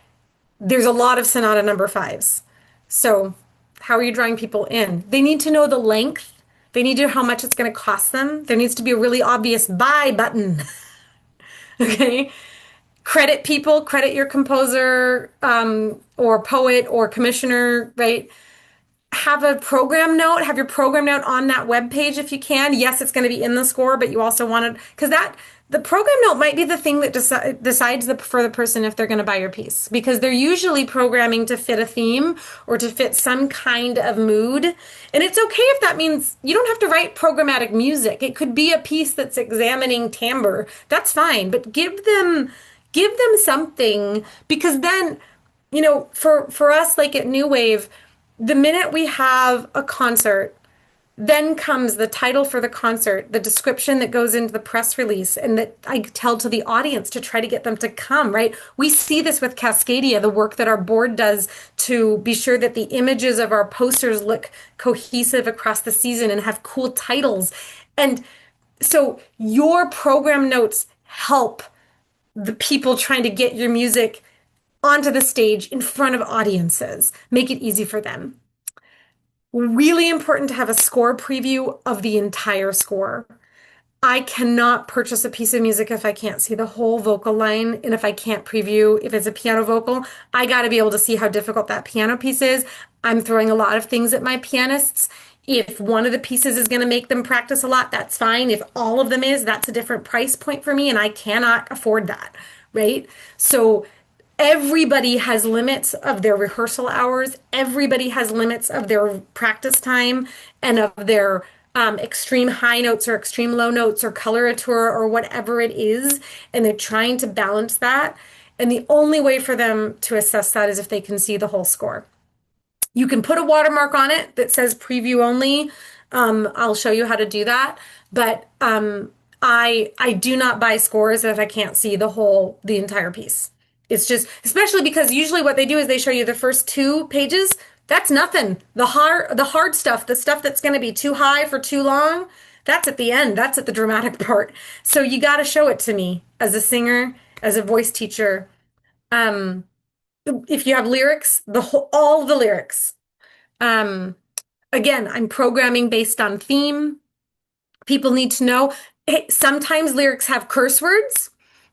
there's a lot of Sonata number 5s. So how are you drawing people in? They need to know the length. They need to know how much it's going to cost them. There needs to be a really obvious buy button. Okay. Credit people, credit your composer, or poet or commissioner, right? Have a program note, have your program note on that web page if you can. Yes, it's going to be in the score, but you also want to, because the program note might be the thing that decides for the person if they're going to buy your piece, because they're usually programming to fit a theme or to fit some kind of mood. And it's okay if that means you don't have to write programmatic music. It could be a piece that's examining timbre. That's fine, but give them something, because then, for us, like at New Wave, the minute we have a concert, then comes the title for the concert, the description that goes into the press release, and that I tell to the audience to try to get them to come, right? We see this with Cascadia, the work that our board does to be sure that the images of our posters look cohesive across the season and have cool titles. And so your program notes help the people trying to get your music onto the stage in front of audiences, make it easy for them. Really important to have a score preview of the entire score. I cannot purchase a piece of music if I can't see the whole vocal line, and if I can't preview, if it's a piano vocal, I got to be able to see how difficult that piano piece is. I'm throwing a lot of things at my pianists. If one of the pieces is going to make them practice a lot, that's fine. If all of them is, that's a different price point for me, and I cannot afford that, right? So everybody has limits of their rehearsal hours. Everybody has limits of their practice time and of their extreme high notes or extreme low notes or coloratura or whatever it is. And they're trying to balance that. And the only way for them to assess that is if they can see the whole score. You can put a watermark on it that says preview only. I'll show you how to do that. But I do not buy scores if I can't see the entire piece. It's just, especially because usually what they do is they show you the first 2 pages. That's nothing. The hard stuff, the stuff that's going to be too high for too long, that's at the end. That's at the dramatic part. So you got to show it to me as a singer, as a voice teacher. If you have lyrics, all the lyrics. Again, I'm programming based on theme. People need to know, hey, sometimes lyrics have curse words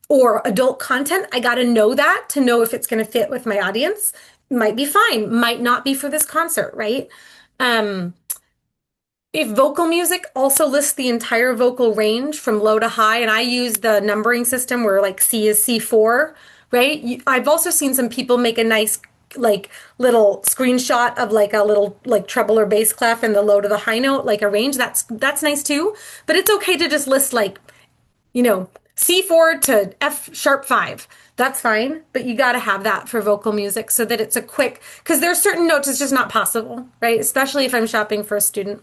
or adult content. I got to know that to know if it's going to fit with my audience. Might be fine, might not be for this concert, right? If vocal music also lists the entire vocal range from low to high, and I use the numbering system where like C is C4, right? I've also seen some people make a nice like little screenshot of like a little like treble or bass clef in the low to the high note, like a range. That's nice too. But it's okay to just list like, C4 to F sharp 5. That's fine, but you got to have that for vocal music so that it's a quick, because there's certain notes it's just not possible, right? Especially if I'm shopping for a student.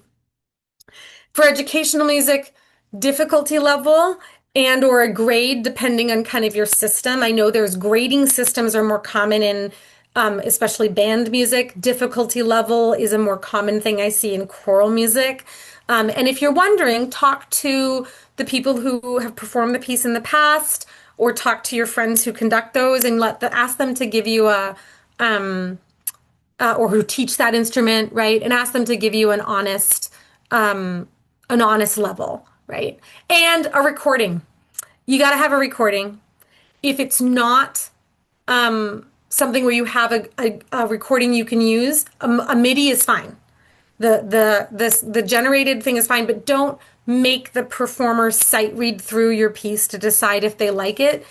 For educational music, difficulty level and or a grade depending on kind of your system. I know there's grading systems are more common in especially band music. Difficulty level is a more common thing I see in choral music. And if you're wondering, talk to the people who have performed the piece in the past, or talk to your friends who conduct those and ask them to give you a or who teach that instrument, right? And ask them to give you an honest level, right? And a recording. You got to have a recording. If it's not something where you have a recording you can use, a MIDI is fine. The generated thing is fine, but don't make the performer sight read through your piece to decide if they like it.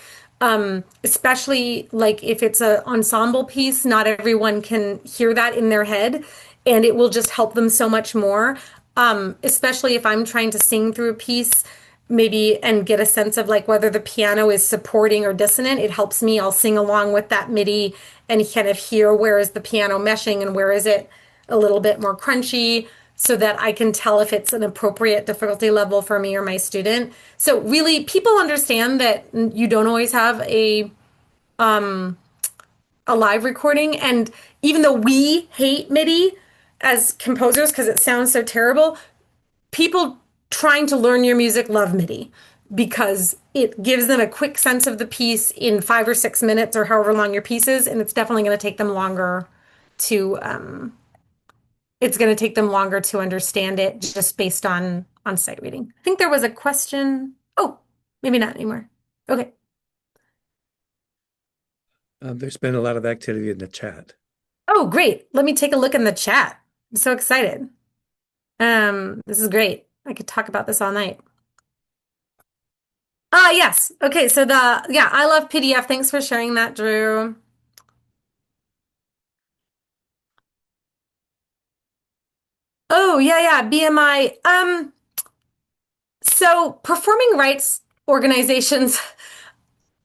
Especially like if it's an ensemble piece, not everyone can hear that in their head, and it will just help them so much more. Especially if I'm trying to sing through a piece, maybe and get a sense of like whether the piano is supporting or dissonant. It helps me. I'll sing along with that MIDI and kind of hear where is the piano meshing and where is it a little bit more crunchy, so that I can tell if it's an appropriate difficulty level for me or my student. So really, people understand that you don't always have a live recording. And even though we hate MIDI as composers because it sounds so terrible, people trying to learn your music love MIDI because it gives them a quick sense of the piece in 5 or 6 minutes or however long your piece is, and it's definitely going to take them longer to understand it just based on sight reading. I think there was a question. Oh, maybe not anymore. Okay. There's been a lot of activity in the chat. Oh, great. Let me take a look in the chat. I'm so excited. This is great. I could talk about this all night. Ah, yes. Okay, so I love PDF. Thanks for sharing that, Drew. Oh, yeah, BMI. So performing rights organizations,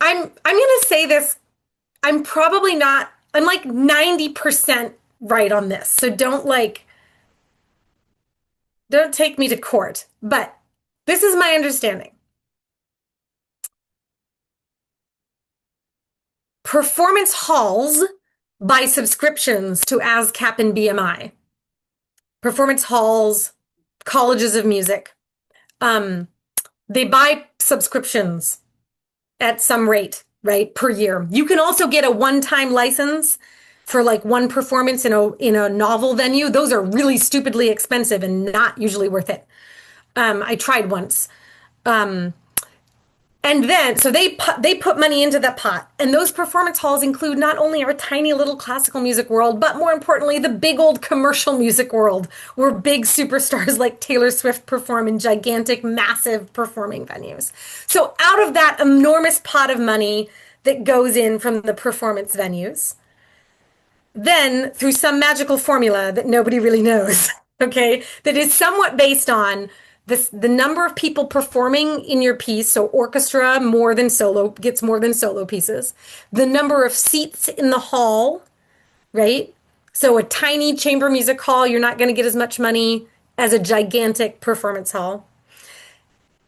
I'm gonna say this, I'm probably not, I'm like 90% right on this. So don't take me to court, but this is my understanding. Performance halls buy subscriptions to ASCAP and BMI. Performance halls, colleges of music. They buy subscriptions at some rate, right, per year. You can also get a one-time license for like one performance in a novel venue. Those are really stupidly expensive and not usually worth it. I tried once. And then, so they put money into that pot. And those performance halls include not only our tiny little classical music world, but more importantly, the big old commercial music world, where big superstars like Taylor Swift perform in gigantic, massive performing venues. So out of that enormous pot of money that goes in from the performance venues, then through some magical formula that nobody really knows, okay, that is somewhat based on the number of people performing in your piece, so orchestra gets more than solo pieces, the number of seats in the hall, right? So a tiny chamber music hall, you're not going to get as much money as a gigantic performance hall.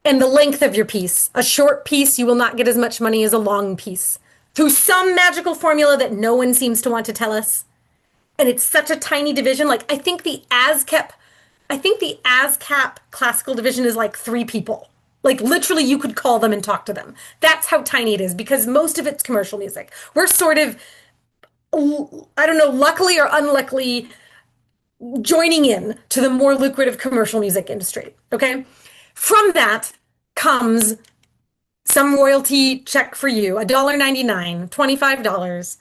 And the length of your piece. A short piece, you will not get as much money as a long piece. Through some magical formula that no one seems to want to tell us. And it's such a tiny division. Like, I think the ASCAP classical division is like 3 people. Like literally you could call them and talk to them. That's how tiny it is because most of it's commercial music. We're sort of, I don't know, luckily or unluckily joining in to the more lucrative commercial music industry, okay? From that comes some royalty check for you, $1.99, $25,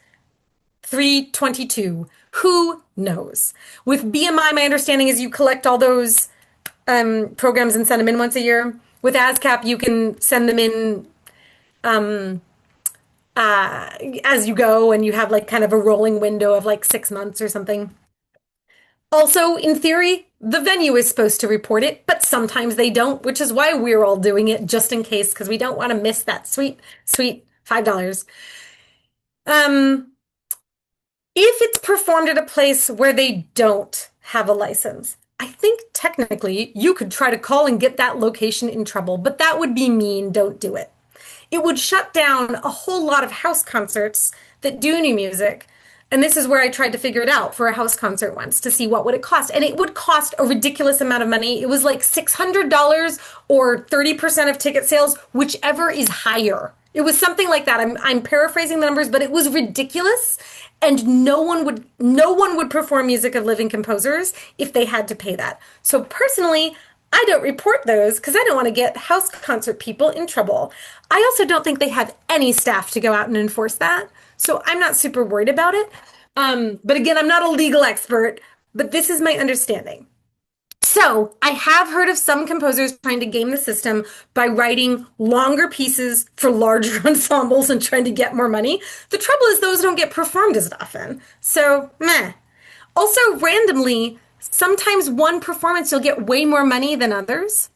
$3.22. Who knows? With BMI, my understanding is you collect all those programs and send them in once a year. With ASCAP, you can send them in as you go, and you have like kind of a rolling window of like 6 months or something. Also, in theory, the venue is supposed to report it, but sometimes they don't, which is why we're all doing it just in case, because we don't want to miss that sweet, sweet $5. Um, if it's performed at a place where they don't have a license, I think technically you could try to call and get that location in trouble, but that would be mean. Don't do it. It would shut down a whole lot of house concerts that do new music. And this is where I tried to figure it out for a house concert once to see what would it cost. And it would cost a ridiculous amount of money. It was like $600 or 30% of ticket sales, whichever is higher. It was something like that. I'm paraphrasing the numbers, but it was ridiculous. And no one would perform music of living composers if they had to pay that. So personally, I don't report those because I don't want to get house concert people in trouble. I also don't think they have any staff to go out and enforce that. So I'm not super worried about it. But again, I'm not a legal expert, but this is my understanding. So I have heard of some composers trying to game the system by writing longer pieces for larger ensembles and trying to get more money. The trouble is those don't get performed as often. So, meh. Also, randomly, sometimes one performance you'll get way more money than others.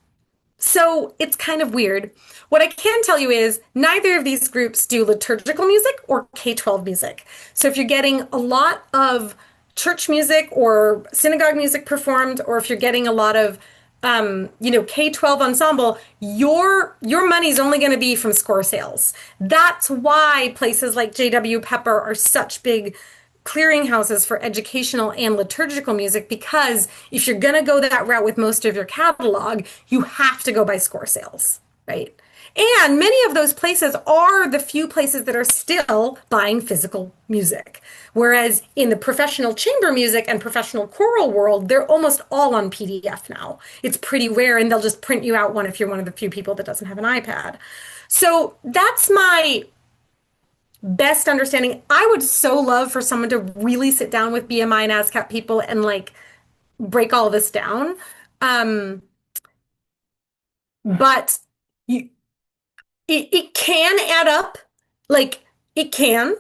So it's kind of weird. What I can tell you is neither of these groups do liturgical music or K-12 music. So if you're getting a lot of church music or synagogue music performed, or if you're getting a lot of K-12 ensemble, your money's only going to be from score sales. That's why places like J.W. Pepper are such big clearinghouses for educational and liturgical music, because if you're going to go that route with most of your catalog, you have to go by score sales, right? And many of those places are the few places that are still buying physical music. Whereas in the professional chamber music and professional choral world, they're almost all on PDF now. It's pretty rare, and they'll just print you out one if you're one of the few people that doesn't have an iPad. So that's my best understanding. I would so love for someone to really sit down with BMI and ASCAP people and like break all this down. But it can add up. Like it can.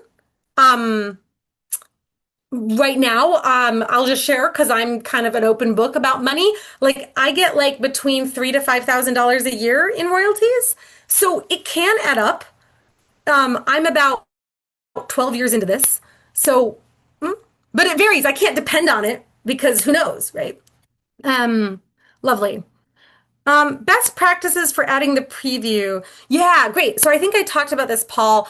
Right now, I'll just share because I'm kind of an open book about money. Like I get like between $3,000 to $5,000 a year in royalties. So it can add up. I'm about 12 years into this. So, but it varies. I can't depend on it because who knows, right? Lovely. Best practices for adding the preview. Yeah, great. So I think I talked about this, Paul.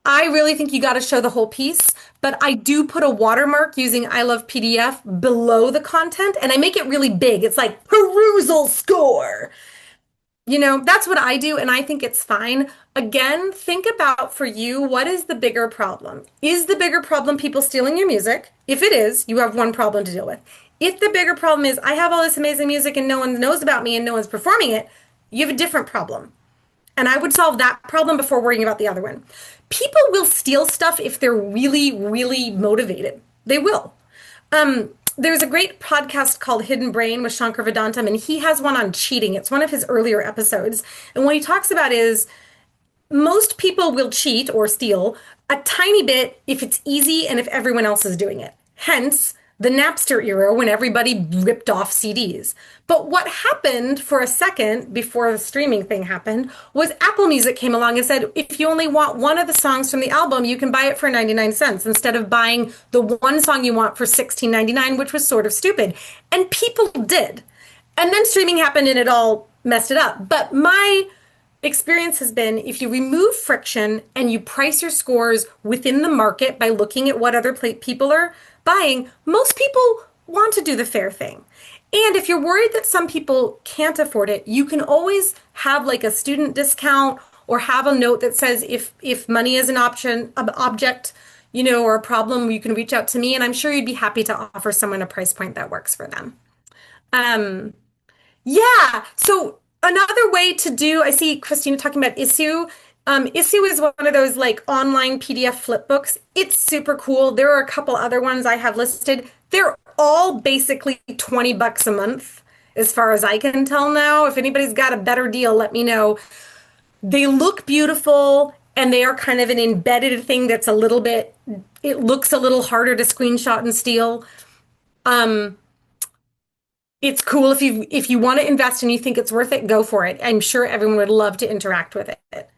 I really think you got to show the whole piece, but I do put a watermark using I Love PDF below the content, and I make it really big. It's like perusal score. That's what I do, and I think it's fine. Again, think about for you, what is the bigger problem? Is the bigger problem people stealing your music? If it is, you have one problem to deal with. If the bigger problem is, I have all this amazing music and no one knows about me and no one's performing it, you have a different problem. And I would solve that problem before worrying about the other one. People will steal stuff if they're really, really motivated. They will. There's a great podcast called Hidden Brain with Shankar Vedantam, and he has one on cheating. It's one of his earlier episodes. And what he talks about is most people will cheat or steal a tiny bit if it's easy and if everyone else is doing it. Hence, the Napster era when everybody ripped off CDs. But what happened for a second before the streaming thing happened was Apple Music came along and said, if you only want one of the songs from the album, you can buy it for 99 cents instead of buying the one song you want for $16.99, which was sort of stupid. And people did. And then streaming happened and it all messed it up. But my experience has been if you remove friction and you price your scores within the market by looking at what other people are buying, most people want to do the fair thing. And if you're worried that some people can't afford it, you can always have like a student discount or have a note that says if money is an object, or a problem, you can reach out to me, and I'm sure you'd be happy to offer someone a price point that works for them. Yeah, so another way to do, I see Christina talking about Issue. Issue is one of those like online PDF flip books. It's super cool. There are a couple other ones I have listed. They're all basically $20 a month. as far as I can tell now. If anybody's got a better deal, let me know. They look beautiful and they are kind of an embedded thing that's a little bit, it looks a little harder to screenshot and steal. Um, it's cool if you want to invest and you think it's worth it, go for it. I'm sure everyone would love to interact with it.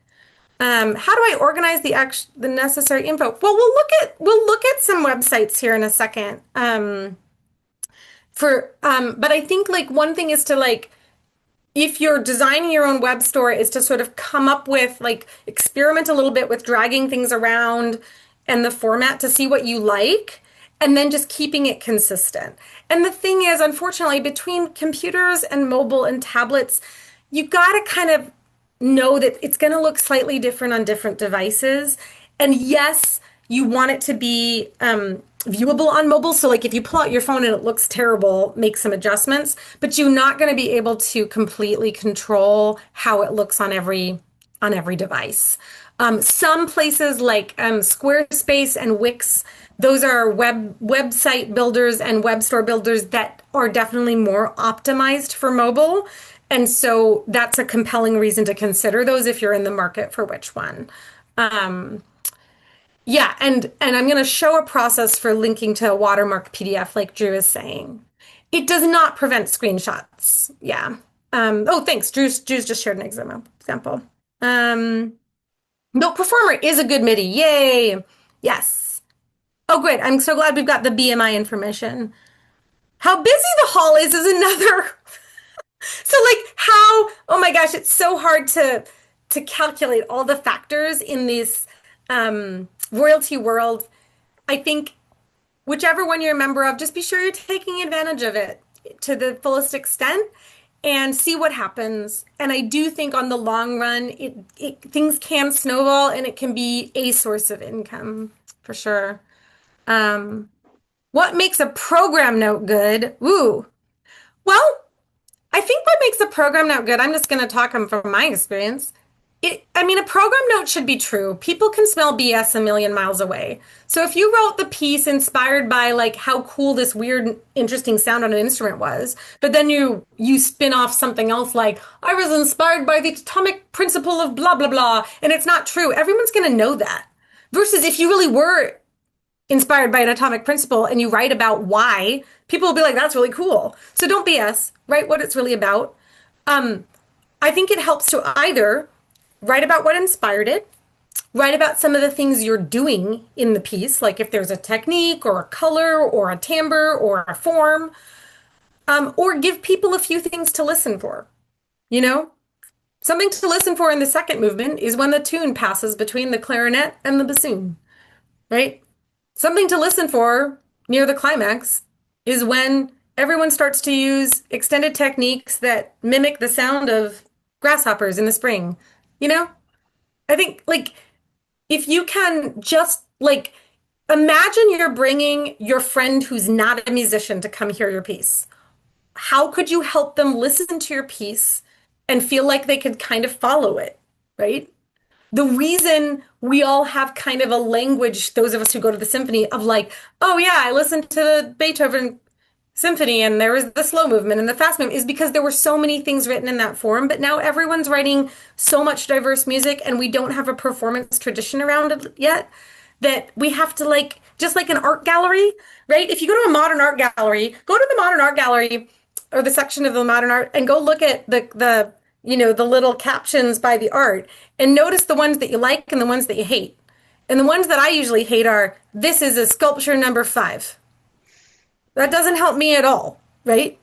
How do I organize the necessary info? Well, we'll look at some websites here in a second. But I think like one thing is to like if you're designing your own web store is to sort of come up with like experiment a little bit with dragging things around and the format to see what you like and then just keeping it consistent. And the thing is, unfortunately, between computers and mobile and tablets, you got to kind of know that it's going to look slightly different on different devices. And yes, you want it to be viewable on mobile. So like if you pull out your phone and it looks terrible, make some adjustments, but you're not going to be able to completely control how it looks on every device. Some places like Squarespace and Wix, those are website builders and web store builders that are definitely more optimized for mobile. And so that's a compelling reason to consider those if you're in the market for which one. Yeah, and I'm going to show a process for linking to a watermark PDF like Drew is saying. It does not prevent screenshots. Yeah. Oh, thanks. Drew's just shared an example. No, Performer is a good MIDI. Yay. Yes. Oh, good. I'm so glad we've got the BMI information. How busy the hall is another. So like how, oh my gosh, it's so hard to calculate all the factors in this royalty world. I think whichever one you're a member of, just be sure you're taking advantage of it to the fullest extent and see what happens. And I do think on the long run, things can snowball and it can be a source of income for sure. What makes a program note good? Ooh, well, I think what makes a program note good, I'm just going to talk from my experience. I mean, a program note should be true. People can smell BS a million miles away. So if you wrote the piece inspired by like how cool this weird, interesting sound on an instrument was, but then you spin off something else like, I was inspired by the atomic principle of blah, blah, blah, and it's not true, everyone's going to know that. Versus if you really were inspired by an atomic principle and you write about why, people will be like, that's really cool. So don't BS, write what it's really about. I think it helps to either write about what inspired it, write about some of the things you're doing in the piece, like if there's a technique or a color or a timbre or a form, or give people a few things to listen for. You know, something to listen for in the second movement is when the tune passes between the clarinet and the bassoon, right? Something to listen for near the climax is when everyone starts to use extended techniques that mimic the sound of grasshoppers in the spring. You know, I think like if you can just like imagine you're bringing your friend who's not a musician to come hear your piece. How could you help them listen to your piece and feel like they could kind of follow it, right? The reason we all have kind of a language, those of us who go to the symphony, of like, oh yeah, I listened to the Beethoven symphony and there was the slow movement and the fast movement, is because there were so many things written in that form, but now everyone's writing so much diverse music and we don't have a performance tradition around it yet, that we have to like, just like an art gallery, right? If you go to a modern art gallery, go to the modern art gallery or the section of the modern art and go look at the you know, the little captions by the art and notice the ones that you like and the ones that you hate. And the ones that I usually hate are, this is a sculpture number 5. That doesn't help me at all, right?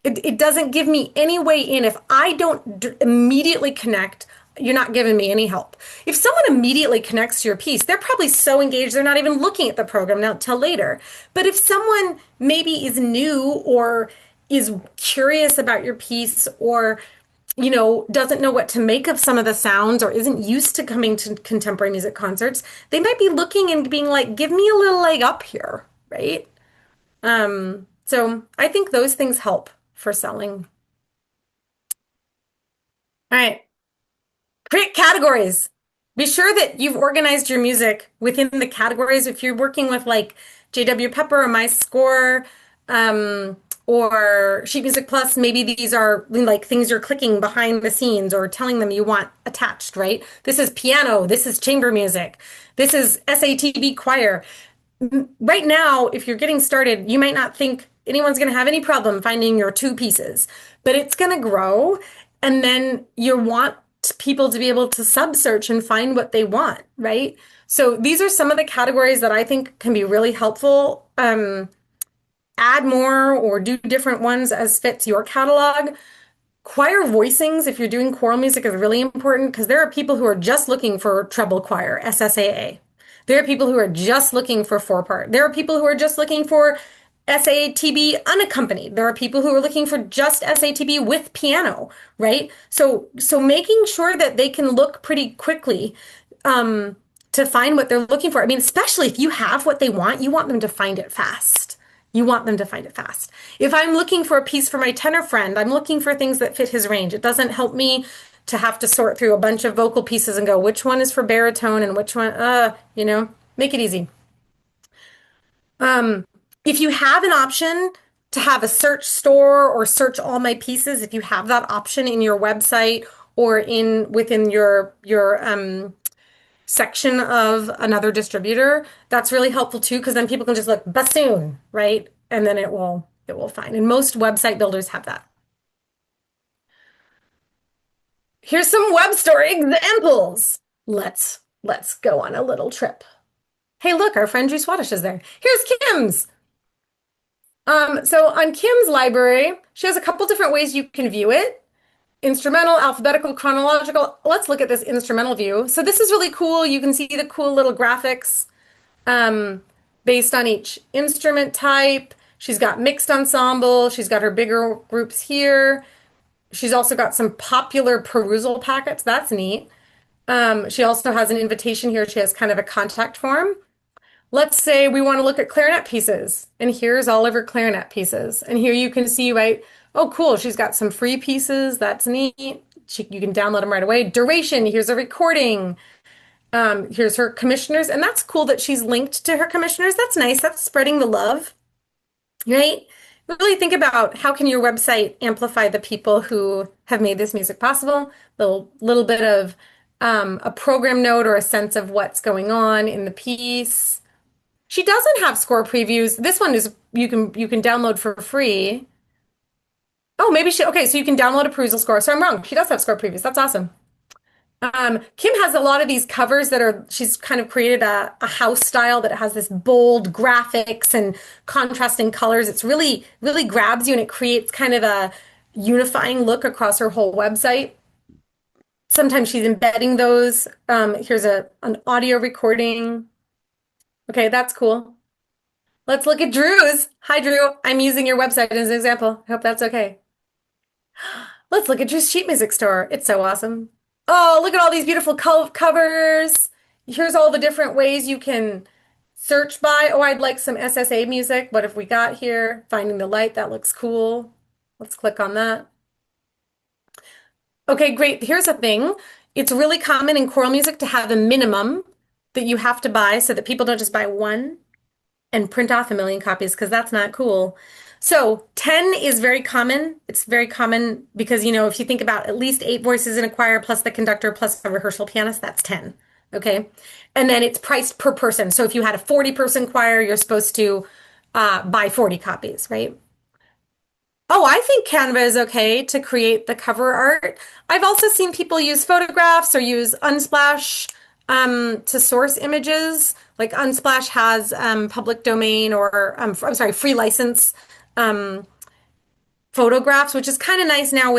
It doesn't give me any way in. If I don't immediately connect, you're not giving me any help. If someone immediately connects to your piece, they're probably so engaged, they're not even looking at the program now till later. But if someone maybe is new or is curious about your piece or, you know, doesn't know what to make of some of the sounds or isn't used to coming to contemporary music concerts, they might be looking and being like, give me a little leg up here, right? So I think those things help for selling. All right. Create categories. Be sure that you've organized your music within the categories. If you're working with like J.W. Pepper or My Score, or Sheet Music Plus, maybe these are like things you're clicking behind the scenes or telling them you want attached, right? This is piano, this is chamber music, this is SATB choir. Right now, if you're getting started, you might not think anyone's going to have any problem finding your two pieces, but it's going to grow. And then you want people to be able to sub search and find what they want, right? So these are some of the categories that I think can be really helpful. Add more or do different ones as fits your catalog. Choir voicings, if you're doing choral music, is really important because there are people who are just looking for treble choir, SSAA. There are people who are just looking for four part. There are people who are just looking for SATB unaccompanied. There are people who are looking for just SATB with piano, right? So making sure that they can look pretty quickly to find what they're looking for. I mean, especially if you have what they want, you want them to find it fast. You want them to find it fast. If I'm looking for a piece for my tenor friend, I'm looking for things that fit his range. It doesn't help me to have to sort through a bunch of vocal pieces and go, which one is for baritone and which one, make it easy. If you have an option to have a search store or search all my pieces, if you have that option in your website or within your section of another distributor, that's really helpful too, because then people can just look bassoon, right? And then it will find. And most website builders have that. Here's some web store examples. Let's go on a little trip. Hey, look, our friend Drew Swadesh is there. Here's Kim's. So on Kim's library, she has a couple different ways you can view it. Instrumental, alphabetical, chronological. Let's look at this instrumental view. So this is really cool. You can see the cool little graphics based on each instrument type. She's got mixed ensemble. She's got her bigger groups here. She's also got some popular perusal packets. That's neat. She also has an invitation here. She has kind of a contact form. Let's say we want to look at clarinet pieces, and here's all of her clarinet pieces. And here you can see, right? Oh, cool. She's got some free pieces. That's neat. You can download them right away. Duration. Here's a recording. Here's her commissioners. And that's cool that she's linked to her commissioners. That's nice. That's spreading the love, right? Really think about how can your website amplify the people who have made this music possible. Little bit of a program note or a sense of what's going on in the piece. She doesn't have score previews. This one is you can download for free. Oh, maybe okay, so you can download a perusal score. So I'm wrong. She does have score previews. That's awesome. Kim has a lot of these covers she's kind of created a house style that has this bold graphics and contrasting colors. It's really, really grabs you and it creates kind of a unifying look across her whole website. Sometimes she's embedding those. Here's an audio recording. Okay, that's cool. Let's look at Drew's. Hi, Drew. I'm using your website as an example. I hope that's okay. Let's look at Drew's sheet music store. It's so awesome. Oh, look at all these beautiful covers. Here's all the different ways you can search by. Oh, I'd like some SSA music. What have we got here? Finding the Light. That looks cool. Let's click on that. Okay, great. Here's a thing. It's really common in choral music to have a minimum that you have to buy so that people don't just buy one and print off a million copies because that's not cool. So 10 is very common. It's very common because, if you think about at least 8 voices in a choir plus the conductor plus a rehearsal pianist, that's 10. Okay. And then it's priced per person. So if you had a 40-person choir, you're supposed to buy 40 copies, right? Oh, I think Canva is okay to create the cover art. I've also seen people use photographs or use Unsplash to source images. Like Unsplash has public domain or free license photographs, which is kind of nice now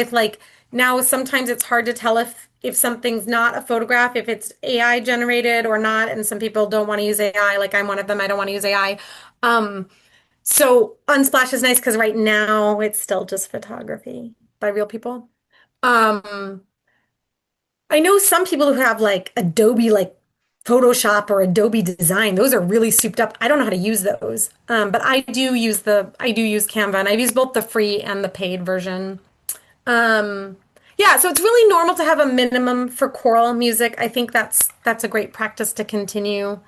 now sometimes it's hard to tell if something's not a photograph, if it's AI generated or not. And some people don't want to use AI. Like I'm one of them. I don't want to use AI. So Unsplash is nice because right now it's still just photography by real people. I know some people who have like Adobe, like Photoshop or Adobe Design. Those are really souped up. I don't know how to use those, but I do use Canva, and I've used both the free and the paid version. Yeah, so it's really normal to have a minimum for choral music. I think that's a great practice to continue.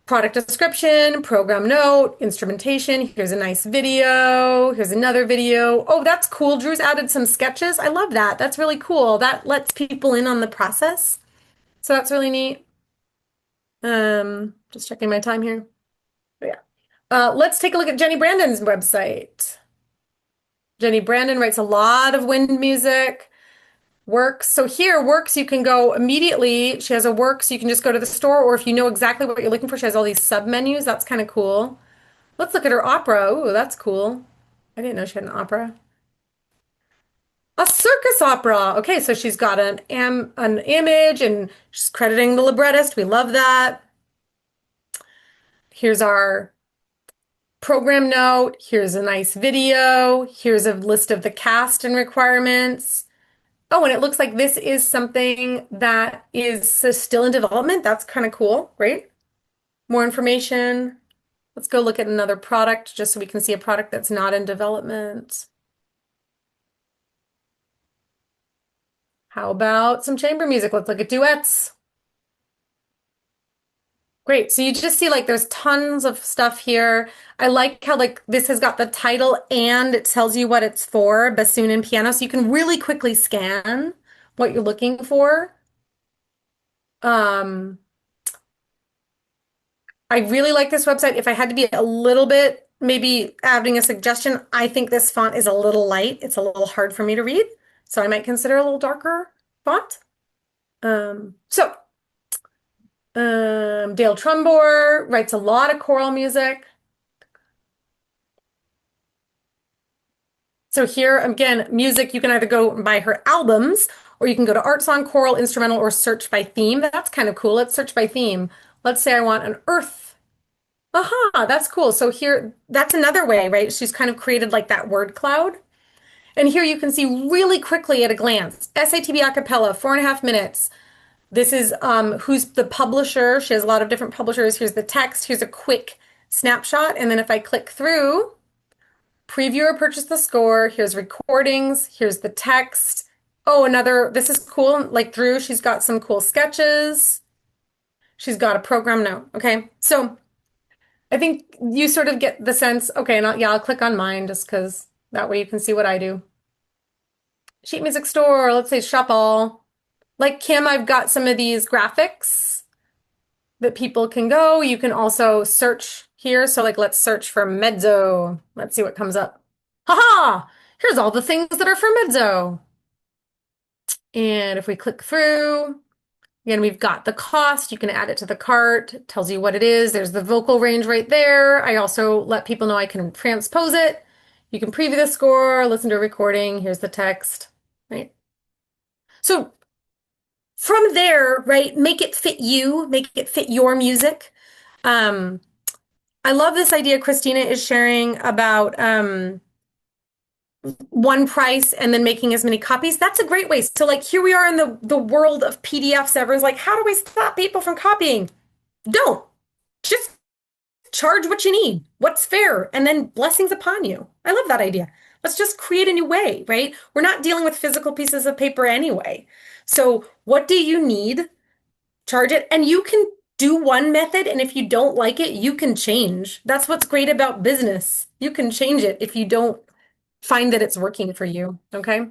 product description, program note, instrumentation. Here's a nice video. Here's another video. Oh, that's cool. Drew's added some sketches. I love that. That's really cool. That lets people in on the process. So that's really neat. Just checking my time here. Oh, yeah. Let's take a look at Jenny Brandon's website. Jenny Brandon writes a lot of wind music. Works. So here, Works, you can go immediately. She has a Works. You can just go to the store, or if you know exactly what you're looking for, she has all these sub menus. That's kind of cool. Let's look at her opera. Ooh, that's cool. I didn't know she had an opera. A circus opera. Okay, so she's got an image and she's crediting the librettist. We love that. Here's our program note. Here's a nice video. Here's a list of the cast and requirements. Oh, and it looks like this is something that is still in development. That's kind of cool. Great. More information. Let's go look at another product just so we can see a product that's not in development. How about some chamber music? Let's look at duets. Great. So you just see like there's tons of stuff here. I like how like this has got the title and it tells you what it's for, bassoon and piano. So you can really quickly scan what you're looking for. I really like this website. If I had to be a little bit, maybe adding a suggestion, I think this font is a little light. It's a little hard for me to read. So I might consider a little darker font. Dale Trumbore writes a lot of choral music. So here, again, music, you can either go buy her albums, or you can go to art song, choral, instrumental, or search by theme. That's kind of cool. Let's search by theme. Let's say I want an earth. Aha, that's cool. So here, that's another way, right? She's kind of created like that word cloud. And here you can see really quickly at a glance, SATB a cappella, 4.5 minutes. This is who's the publisher. She has a lot of different publishers. Here's the text. Here's a quick snapshot. And then if I click through, preview or purchase the score, here's recordings, here's the text. Oh, this is cool. Like Drew, she's got some cool sketches. She's got a program note. Okay, so I think you sort of get the sense. Okay, and I'll click on mine just because that way you can see what I do. Sheet music store, let's say shop all. Like Kim, I've got some of these graphics that people can go. You can also search here. So like, let's search for mezzo. Let's see what comes up. Haha! Here's all the things that are for mezzo. And if we click through, again, we've got the cost. You can add it to the cart. It tells you what it is. There's the vocal range right there. I also let people know I can transpose it. You can preview the score, listen to a recording. Here's the text, right? So from there, right, make it fit you, make it fit your music. I love this idea Christina is sharing about one price and then making as many copies. That's a great way. So like here we are in the world of PDFs. Everyone's like, how do we stop people from copying? Don't. Just charge what you need. What's fair? And then blessings upon you. I love that idea. Let's just create a new way, right? We're not dealing with physical pieces of paper anyway. So what do you need? Charge it. And you can do one method, and if you don't like it, you can change. That's what's great about business. You can change it if you don't find that it's working for you, okay?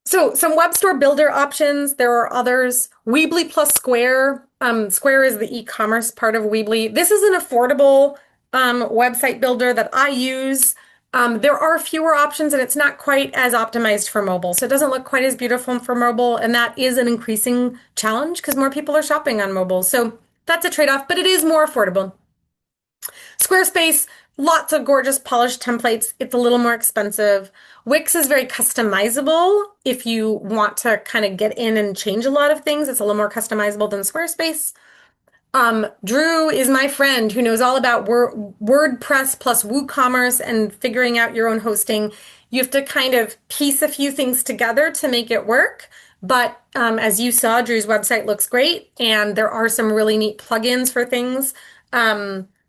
So some web store builder options. There are others. Weebly plus Square. Square is the e-commerce part of Weebly. This is an affordable website builder that I use. There are fewer options and it's not quite as optimized for mobile. So it doesn't look quite as beautiful for mobile. And that is an increasing challenge because more people are shopping on mobile. So that's a trade-off, but it is more affordable. Squarespace, lots of gorgeous polished templates. It's a little more expensive. Wix is very customizable. If you want to kind of get in and change a lot of things, it's a little more customizable than Squarespace. Drew is my friend who knows all about WordPress plus WooCommerce and figuring out your own hosting. You have to kind of piece a few things together to make it work. But as you saw, Drew's website looks great, and there are some really neat plugins for things.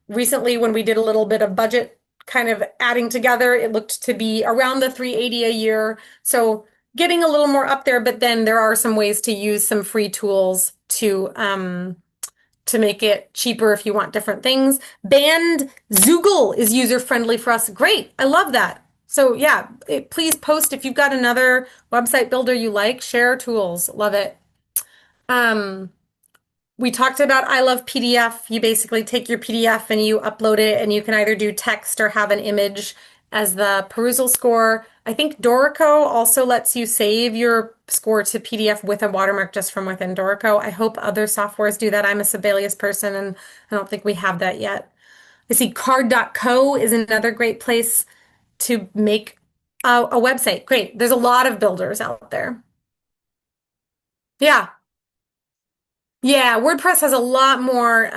Recently, when we did a little bit of budget kind of adding together, it looked to be around the $380 a year. So getting a little more up there, but then there are some ways to use some free tools to make it cheaper if you want different things. Band Zoogle is user-friendly for us. Great. I love that. So yeah, please post if you've got another website builder you like, share tools. Love it. We talked about I love PDF. You basically take your PDF and you upload it, and you can either do text or have an image as the perusal score. I think Dorico also lets you save your score to PDF with a watermark just from within Dorico. I hope other softwares do that. I'm a Sibelius person, and I don't think we have that yet. I see card.co is another great place to make a website. Great. There's a lot of builders out there. Yeah. Yeah, WordPress has a lot more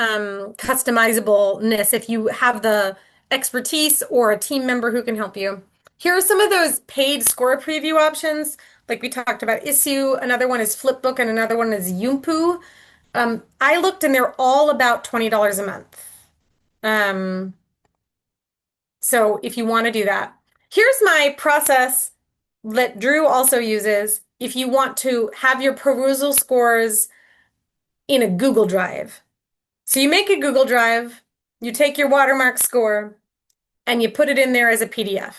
customizableness if you have the expertise or a team member who can help you. Here are some of those paid score preview options. Like we talked about Issue, another one is Flipbook, and another one is Yumpu. I looked and they're all about $20 a month. So if you want to do that, here's my process that Drew also uses. If you want to have your perusal scores in a Google Drive. So you make a Google Drive, you take your watermark score, and you put it in there as a PDF.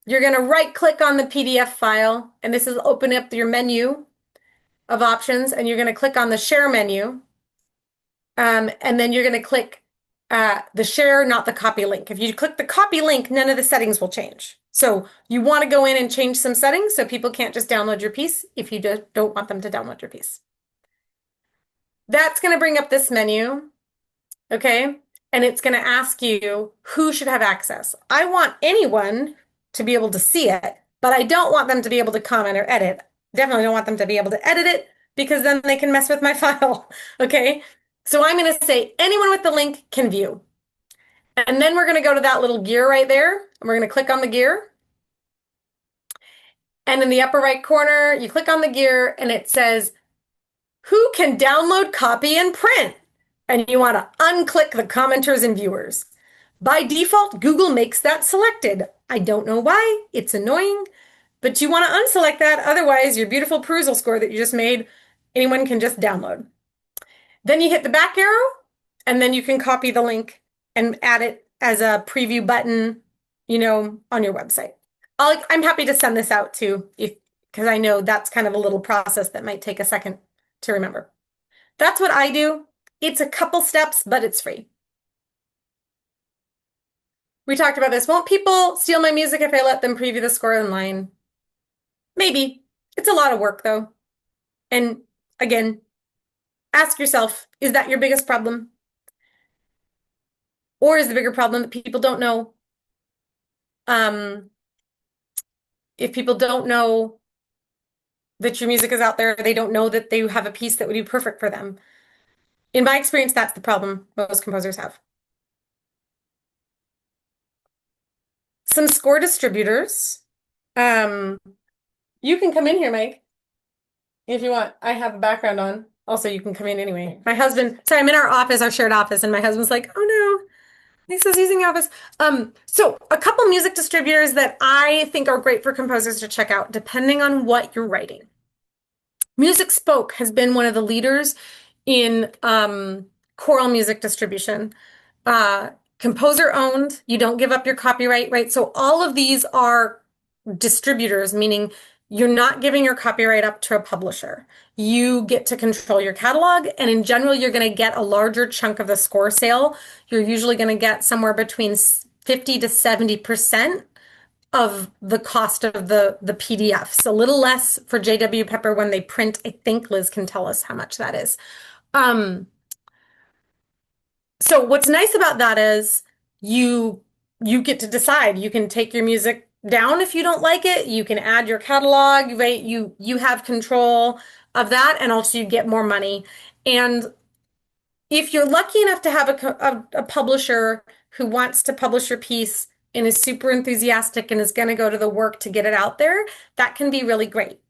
You're going to right click on the PDF file, and this is open up your menu of options, and you're going to click on the share menu. And then you're going to click the share, not the copy link. If you click the copy link, none of the settings will change. So you want to go in and change some settings so people can't just download your piece if you don't want them to download your piece. That's going to bring up this menu, okay? And it's going to ask you who should have access. I want anyone to be able to see it, but I don't want them to be able to comment or edit. Definitely don't want them to be able to edit it because then they can mess with my file, okay? So I'm going to say anyone with the link can view. And then we're going to go to that little gear right there, and we're going to click on the gear. And in the upper right corner, you click on the gear and it says, who can download, copy, and print? And you want to unclick the commenters and viewers. By default, Google makes that selected. I don't know why. It's annoying. But you want to unselect that. Otherwise, your beautiful perusal score that you just made, anyone can just download. Then you hit the back arrow, and then you can copy the link and add it as a preview button, on your website. I'm happy to send this out too, because I know that's kind of a little process that might take a second to remember. That's what I do. It's a couple steps, but it's free. We talked about this. Won't people steal my music if I let them preview the score online? Maybe. It's a lot of work though. And again, ask yourself, is that your biggest problem? Or is the bigger problem that people don't know? If people don't know that your music is out there, they don't know that they have a piece that would be perfect for them. In my experience, that's the problem most composers have. Some score distributors. You can come in here, Mike, if you want. I have a background on. Also, you can come in anyway. My husband, sorry, I'm in our office, our shared office, and my husband's like, oh no, Lisa's using the office. So a couple music distributors that I think are great for composers to check out, depending on what you're writing. Music Spoke has been one of the leaders in choral music distribution. Composer owned, you don't give up your copyright, right? So all of these are distributors, meaning you're not giving your copyright up to a publisher. You get to control your catalog, and in general, you're going to get a larger chunk of the score sale. You're usually going to get somewhere between 50 to 70% of the cost of the PDFs. A little less for J.W. Pepper when they print. I think Liz can tell us how much that is. So what's nice about that is you get to decide. You can take your music down if you don't like it. You can add your catalog, right? You have control of that, and also you get more money. And if you're lucky enough to have a publisher who wants to publish your piece and is super enthusiastic and is going to go to the work to get it out there, that can be really great.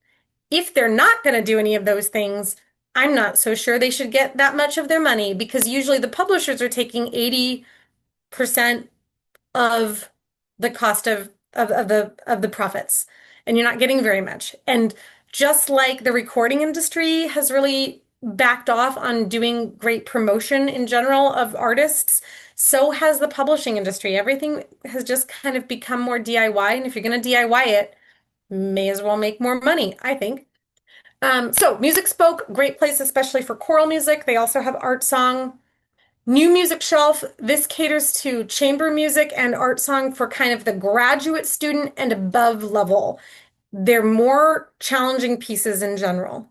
If they're not going to do any of those things, I'm not so sure they should get that much of their money, because usually the publishers are taking 80% of the cost of the profits, and you're not getting very much. And just like the recording industry has really backed off on doing great promotion in general of artists. So has the publishing industry. Everything has just kind of become more DIY. And if you're going to DIY it, may as well make more money, I think. So Music Spoke, great place, especially for choral music. They also have art song. New Music Shelf, this caters to chamber music and art song for kind of the graduate student and above level. They're more challenging pieces in general.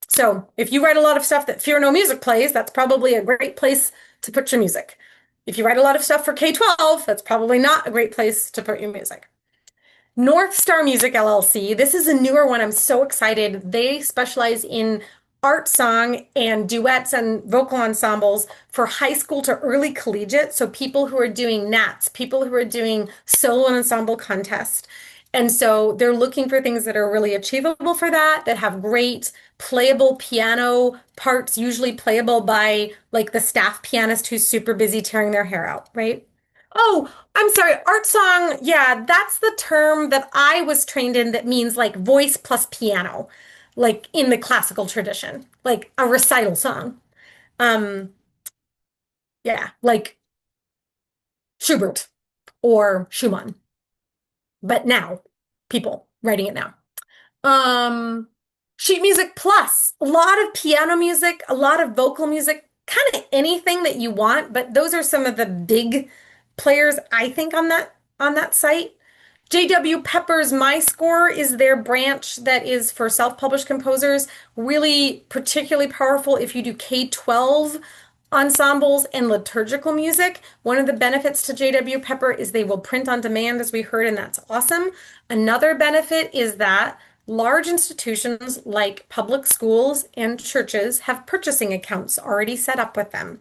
So if you write a lot of stuff that Fear No Music plays, that's probably a great place to put your music. If you write a lot of stuff for K-12, that's probably not a great place to put your music. North Star Music LLC. This is a newer one. I'm so excited. They specialize in art song and duets and vocal ensembles for high school to early collegiate. So people who are doing Nats, people who are doing solo and ensemble contest. And so they're looking for things that are really achievable for that, that have great playable piano parts, usually playable by like the staff pianist who's super busy tearing their hair out, right? Oh, I'm sorry. Art song. Yeah, that's the term that I was trained in that means like voice plus piano, like in the classical tradition, like a recital song. Um, yeah, like Schubert or Schumann, but now people writing it now. Um, Sheet music plus a lot of piano music, a lot of vocal music, kind of anything that you want, but those are some of the big players I think on that site. JW Pepper's My Score is their branch that is for self-published composers, really particularly powerful if you do K-12 ensembles and liturgical music. One of the benefits to JW Pepper is they will print on demand, as we heard, and that's awesome. Another benefit is that large institutions like public schools and churches have purchasing accounts already set up with them.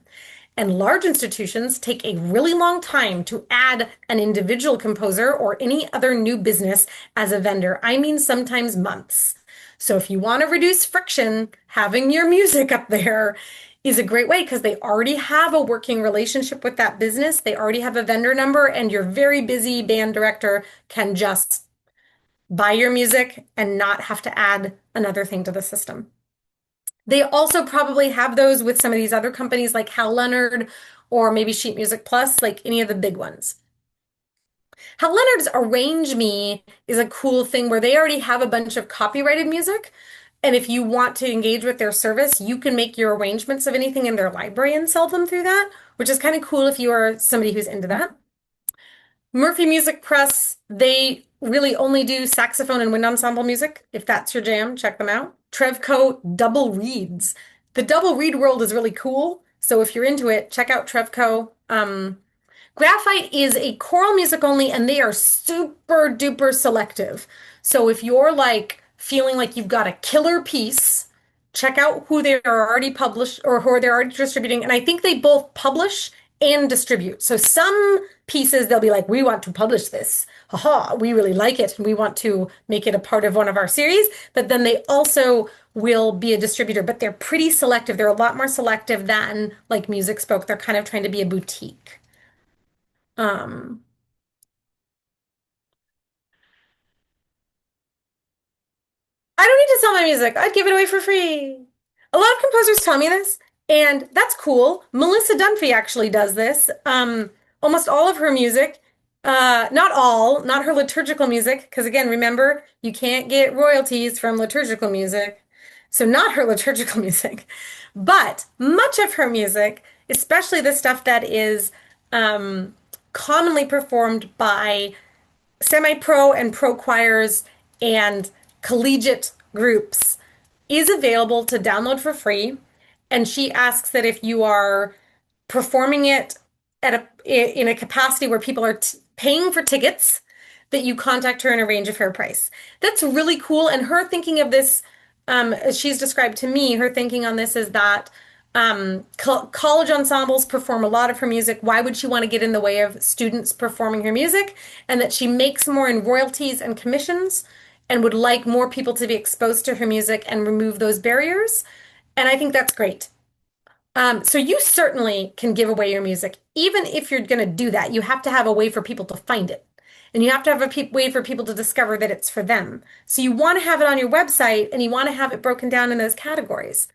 And large institutions take a really long time to add an individual composer or any other new business as a vendor. I mean, sometimes months. So if you want to reduce friction, having your music up there is a great way because they already have a working relationship with that business. They already have a vendor number, and your very busy band director can just buy your music and not have to add another thing to the system. They also probably have those with some of these other companies like Hal Leonard or maybe Sheet Music Plus, like any of the big ones. Hal Leonard's Arrange Me is a cool thing where they already have a bunch of copyrighted music. And if you want to engage with their service, you can make your arrangements of anything in their library and sell them through that, which is kind of cool if you are somebody who's into that. Murphy Music Press, they really only do saxophone and wind ensemble music. If that's your jam, check them out. Trevco Double Reeds. The double reed world is really cool. So if you're into it, check out Trevco. Graphite is a choral music only, and they are super duper selective. So if you're like feeling like you've got a killer piece, check out who they are already published or who they're already distributing. And I think they both publish and distribute. So some pieces they'll be like, we want to publish this. Haha, we really like it and we want to make it a part of one of our series. But then they also will be a distributor, but they're pretty selective. They're a lot more selective than like Music Spoke. They're kind of trying to be a boutique. I don't need to sell my music. I'd give it away for free. A lot of composers tell me this, and that's cool. Melissa Dunphy actually does this. Almost all of her music, not all, not her liturgical music, because again, remember, you can't get royalties from liturgical music. So not her liturgical music, but much of her music, especially the stuff that is commonly performed by semi-pro and pro choirs and collegiate groups is available to download for free. And she asks that if you are performing it in a capacity where people are paying for tickets, that you contact her and arrange a fair price. That's really cool. And her thinking of this, as she's described to me, her thinking on this is that college ensembles perform a lot of her music. Why would she want to get in the way of students performing her music? And that she makes more in royalties and commissions and would like more people to be exposed to her music and remove those barriers. And I think that's great. So you certainly can give away your music. Even if you're going to do that, you have to have a way for people to find it. And you have to have a way for people to discover that it's for them. So you want to have it on your website and you want to have it broken down in those categories.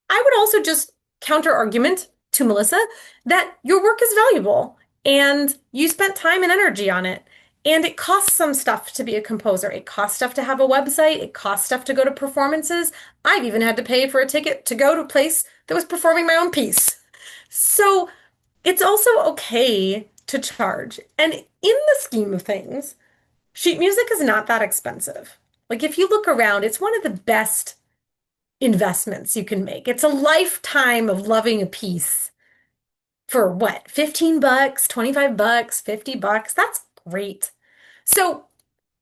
I would also just counter argument to Melissa that your work is valuable and you spent time and energy on it. And it costs some stuff to be a composer. It costs stuff to have a website. It costs stuff to go to performances. I've even had to pay for a ticket to go to a place that was performing my own piece. So it's also okay to charge. And in the scheme of things, sheet music is not that expensive. Like if you look around, it's one of the best investments you can make. It's a lifetime of loving a piece for what? 15 bucks, 25 bucks, 50 bucks. That's great. So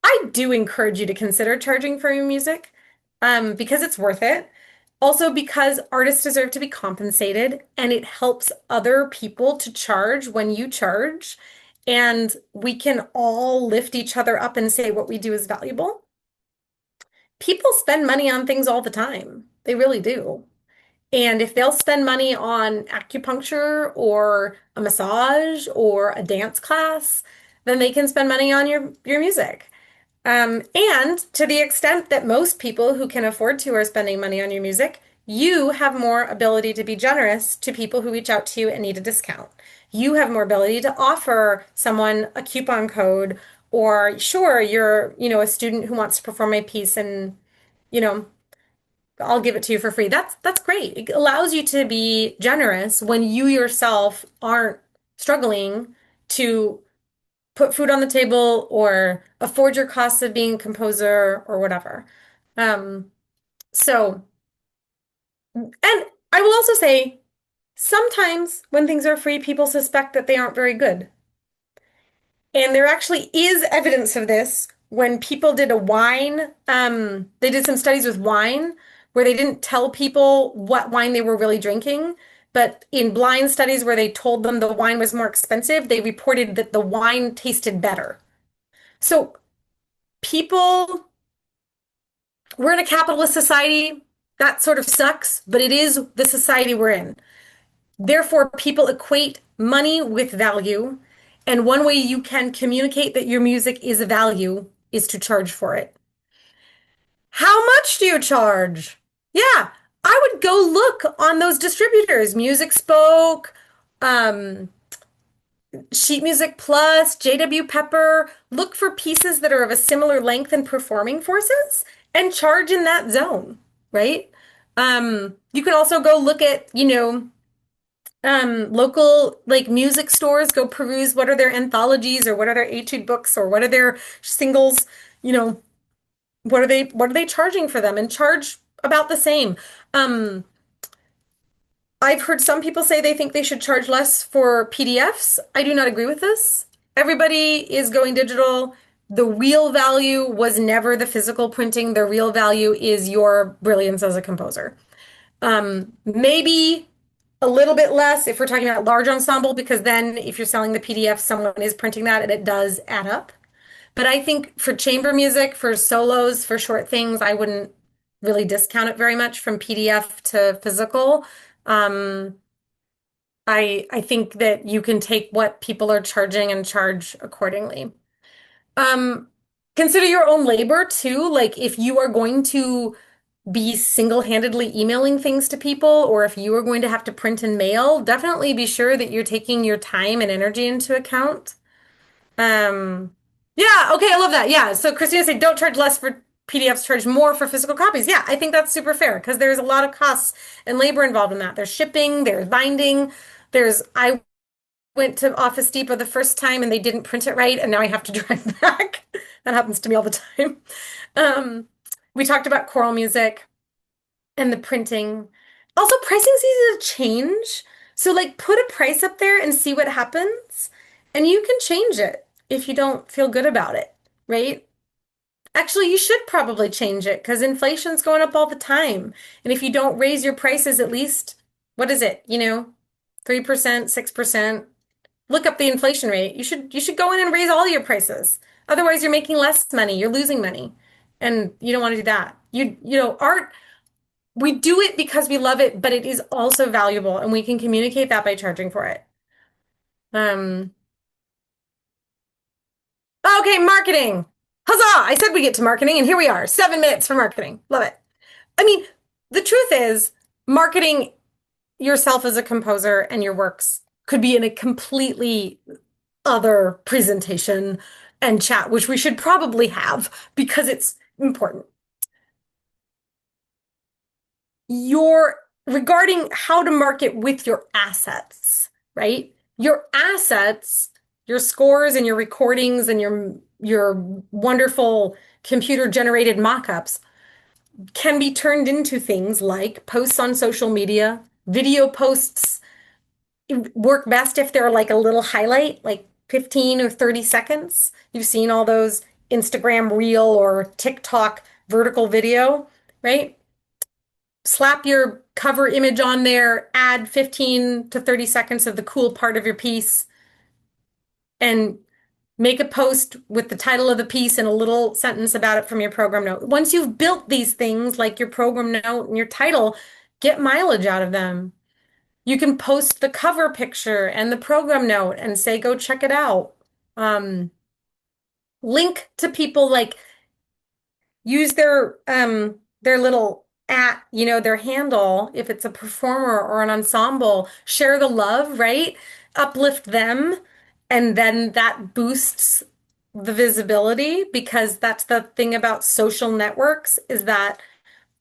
I do encourage you to consider charging for your music, because it's worth it. Also, because artists deserve to be compensated, and it helps other people to charge when you charge. And we can all lift each other up and say what we do is valuable. People spend money on things all the time. They really do. And if they'll spend money on acupuncture or a massage or a dance class, then they can spend money on your music. And to the extent that most people who can afford to are spending money on your music, you have more ability to be generous to people who reach out to you and need a discount. You have more ability to offer someone a coupon code, or sure, you're, a student who wants to perform a piece and, you know, I'll give it to you for free. That's great. It allows you to be generous when you yourself aren't struggling to put food on the table or afford your costs of being a composer or whatever. Um, so, and I will also say, sometimes when things are free, people suspect that they aren't very good. And there actually is evidence of this when people did a wine, they did some studies with wine where they didn't tell people what wine they were really drinking. But in blind studies where they told them the wine was more expensive, they reported that the wine tasted better. So people, we're in a capitalist society. That sort of sucks, but it is the society we're in. Therefore, people equate money with value. And one way you can communicate that your music is a value is to charge for it. How much do you charge? Yeah, I would go look on those distributors, Music Spoke, um, Sheet Music Plus, JW Pepper. Look for pieces that are of a similar length and performing forces and charge in that zone, right? You can also go look at, local like music stores, go peruse what are their anthologies or what are their etude books or what are their singles, you know, what are they charging for them and charge about the same. Um, I've heard some people say they think they should charge less for PDFs. I do not agree with this. Everybody is going digital. The real value was never the physical printing. The real value is your brilliance as a composer. Maybe a little bit less if we're talking about large ensemble, because then if you're selling the PDF, someone is printing that and it does add up. But I think for chamber music, for solos, for short things, I wouldn't really discount it very much from PDF to physical. Um, I think that you can take what people are charging and charge accordingly. Um, Consider your own labor too. Like if you are going to be single-handedly emailing things to people, or if you are going to have to print and mail, definitely be sure that you're taking your time and energy into account. Um, yeah, okay, I love that. Yeah, so Christina said don't charge less for PDFs, charge more for physical copies. Yeah, I think that's super fair because there's a lot of costs and labor involved in that. There's shipping, there's binding, I went to Office Depot the first time and they didn't print it right, and now I have to drive back. That happens to me all the time. We talked about choral music and the printing. Also, pricing's easy to change. So, like, put a price up there and see what happens. And you can change it if you don't feel good about it, right? Actually, you should probably change it because inflation's going up all the time. And if you don't raise your prices at least, what is it? 3%, 6%. Look up the inflation rate. You should go in and raise all your prices. Otherwise, you're making less money. You're losing money. And you don't want to do that. Art, we do it because we love it, but it is also valuable, and we can communicate that by charging for it. Okay, marketing. Huzzah! I said we get to marketing, and here we are. 7 minutes for marketing. Love it. I mean, the truth is, marketing yourself as a composer and your works could be in a completely other presentation and chat, which we should probably have because it's important. Regarding how to market with your assets, right? Your assets, your scores and your recordings and your wonderful computer generated mock-ups can be turned into things like posts on social media, video posts work best if they're like a little highlight, like 15 or 30 seconds. You've seen all those Instagram reel or TikTok vertical video, right? Slap your cover image on there, add 15 to 30 seconds of the cool part of your piece, and make a post with the title of the piece and a little sentence about it from your program note. Once you've built these things like your program note and your title, get mileage out of them. You can post the cover picture and the program note and say, go check it out. Link to people, like use their little their handle if it's a performer or an ensemble. Share the love, right? Uplift them, and then that boosts the visibility, because that's the thing about social networks, is that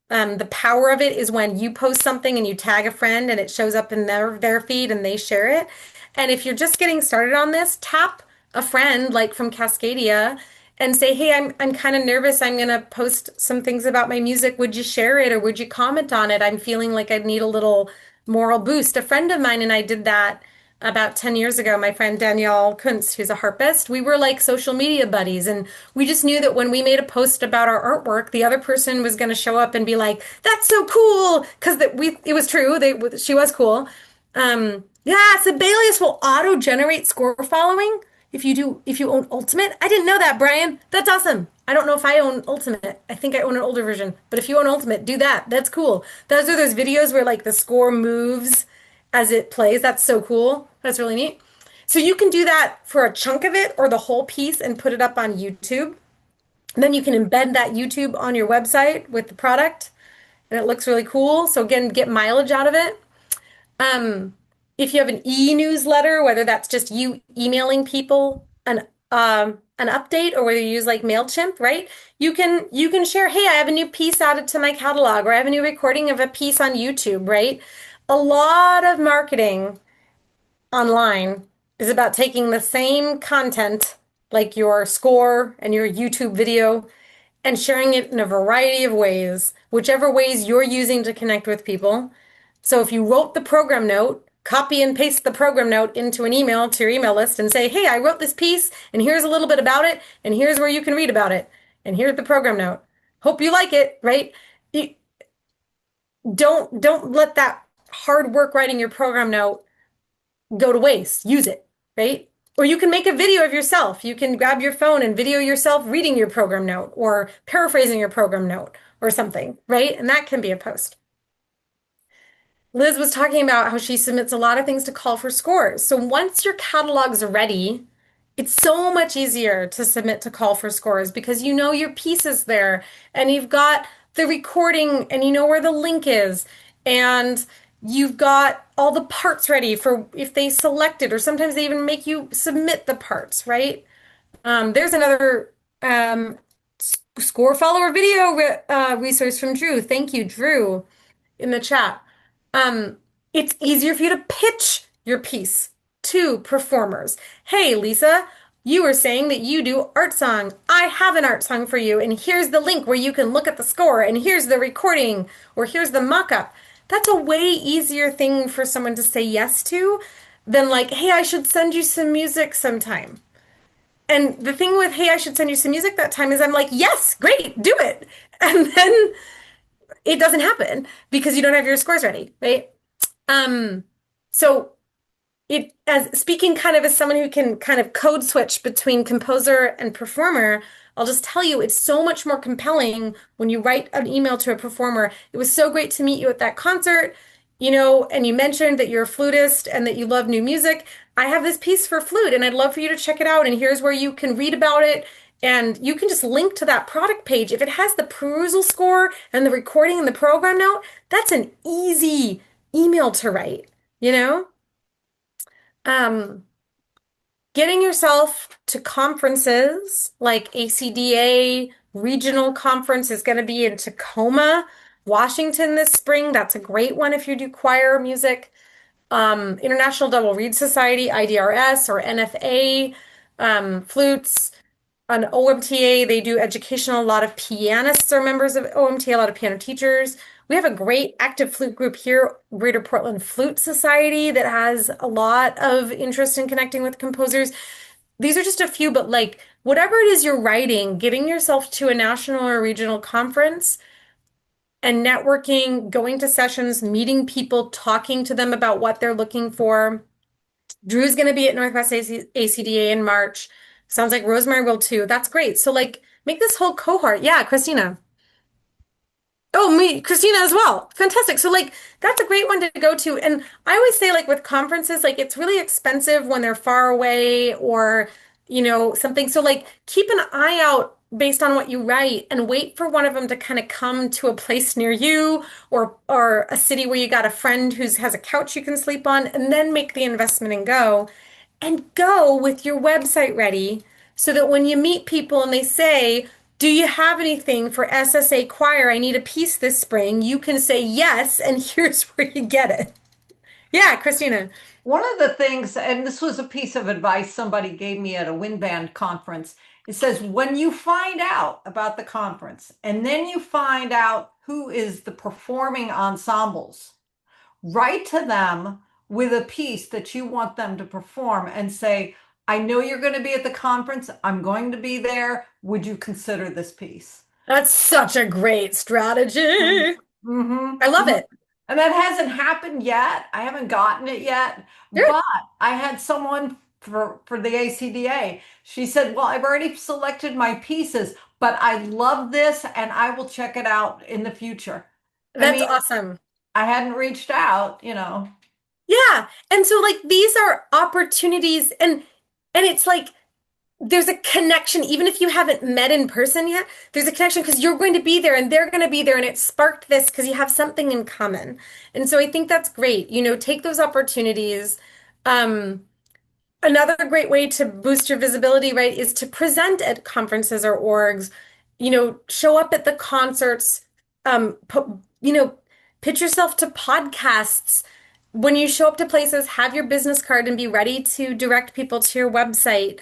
the power of it is when you post something and you tag a friend and it shows up in their feed and they share it. And if you're just getting started on this, tap a friend like from Cascadia and say, hey, I'm kind of nervous. I'm going to post some things about my music. Would you share it or would you comment on it? I'm feeling like I need a little moral boost. A friend of mine and I did that about 10 years ago. My friend Danielle Kunst, who's a harpist, we were like social media buddies. And we just knew that when we made a post about our artwork, the other person was going to show up and be like, that's so cool. Because it was true. She was cool. Yeah, Sibelius will auto-generate score following if you own Ultimate. I didn't know that, Brian. That's awesome. I don't know if I own Ultimate. I think I own an older version. But if you own Ultimate, do that. That's cool. Those are those videos where like the score moves as it plays. That's so cool. That's really neat. So you can do that for a chunk of it or the whole piece and put it up on YouTube. And then you can embed that YouTube on your website with the product, and it looks really cool. So again, get mileage out of it. If you have an e-newsletter, whether that's just you emailing people an update, or whether you use like MailChimp, right? You can share, hey, I have a new piece added to my catalog, or I have a new recording of a piece on YouTube, right? A lot of marketing online is about taking the same content, like your score and your YouTube video, and sharing it in a variety of ways, whichever ways you're using to connect with people. So if you wrote the program note, copy and paste the program note into an email to your email list and say, hey, I wrote this piece and here's a little bit about it and here's where you can read about it. And here's the program note. Hope you like it, right? Don't let that hard work writing your program note go to waste. Use it, right? Or you can make a video of yourself. You can grab your phone and video yourself reading your program note or paraphrasing your program note or something, right? And that can be a post. Liz was talking about how she submits a lot of things to call for scores. So once your catalog's ready, it's so much easier to submit to call for scores because you know your piece is there and you've got the recording and you know where the link is and you've got all the parts ready for if they select it, or sometimes they even make you submit the parts, right? There's another score follower video resource from Drew. Thank you, Drew, in the chat. It's easier for you to pitch your piece to performers. Hey, Lisa, you were saying that you do art song. I have an art song for you, and here's the link where you can look at the score, and here's the recording, or here's the mock-up. That's a way easier thing for someone to say yes to than like, hey, I should send you some music sometime. And the thing with, hey, I should send you some music that time is I'm like, yes, great, do it. And then it doesn't happen because you don't have your scores ready, right? So as speaking kind of as someone who can kind of code switch between composer and performer, I'll just tell you it's so much more compelling when you write an email to a performer. It was so great to meet you at that concert, and you mentioned that you're a flutist and that you love new music. I have this piece for flute and I'd love for you to check it out. And here's where you can read about it And you can just link to that product page. If it has the perusal score and the recording and the program note, that's an easy email to write, you know? Um, Getting yourself to conferences like ACDA regional conference is going to be in Tacoma, Washington this spring. That's a great one if you do choir music. International Double Reed Society, IDRS or NFA, flutes. On OMTA, they do educational. A lot of pianists are members of OMTA, a lot of piano teachers. We have a great active flute group here, Greater Portland Flute Society, that has a lot of interest in connecting with composers. These are just a few, but like whatever it is you're writing, getting yourself to a national or regional conference and networking, going to sessions, meeting people, talking to them about what they're looking for. Drew's going to be at Northwest ACDA in March. Sounds like Rosemary will too. That's great. So like make this whole cohort. Yeah, Christina. Oh, me, Christina as well. Fantastic. So like that's a great one to go to. And I always say like with conferences, like it's really expensive when they're far away or, something. So like keep an eye out based on what you write and wait for one of them to kind of come to a place near you or a city where you got a friend who has a couch you can sleep on and then make the investment and go. And go with your website ready so that when you meet people and they say, do you have anything for SSA choir? I need a piece this spring. You can say yes, and here's where you get it. Yeah, Christina. One of the things, and this was a piece of advice somebody gave me at a wind band conference, it says when you find out about the conference and then you find out who is the performing ensembles, write to them with a piece that you want them to perform and say, I know you're going to be at the conference. I'm going to be there. Would you consider this piece? That's such a great strategy. Mm-hmm. I love it. And that hasn't happened yet. I haven't gotten it yet. Sure. But I had someone for the ACDA. She said, well, I've already selected my pieces, but I love this and I will check it out in the future. That's awesome. I hadn't reached out, Yeah. And so like these are opportunities and it's like there's a connection, even if you haven't met in person yet, there's a connection because you're going to be there and they're going to be there. And it sparked this because you have something in common. And so I think that's great. Take those opportunities. Another great way to boost your visibility, right, is to present at conferences or orgs, show up at the concerts, pitch yourself to podcasts. When you show up to places, have your business card and be ready to direct people to your website.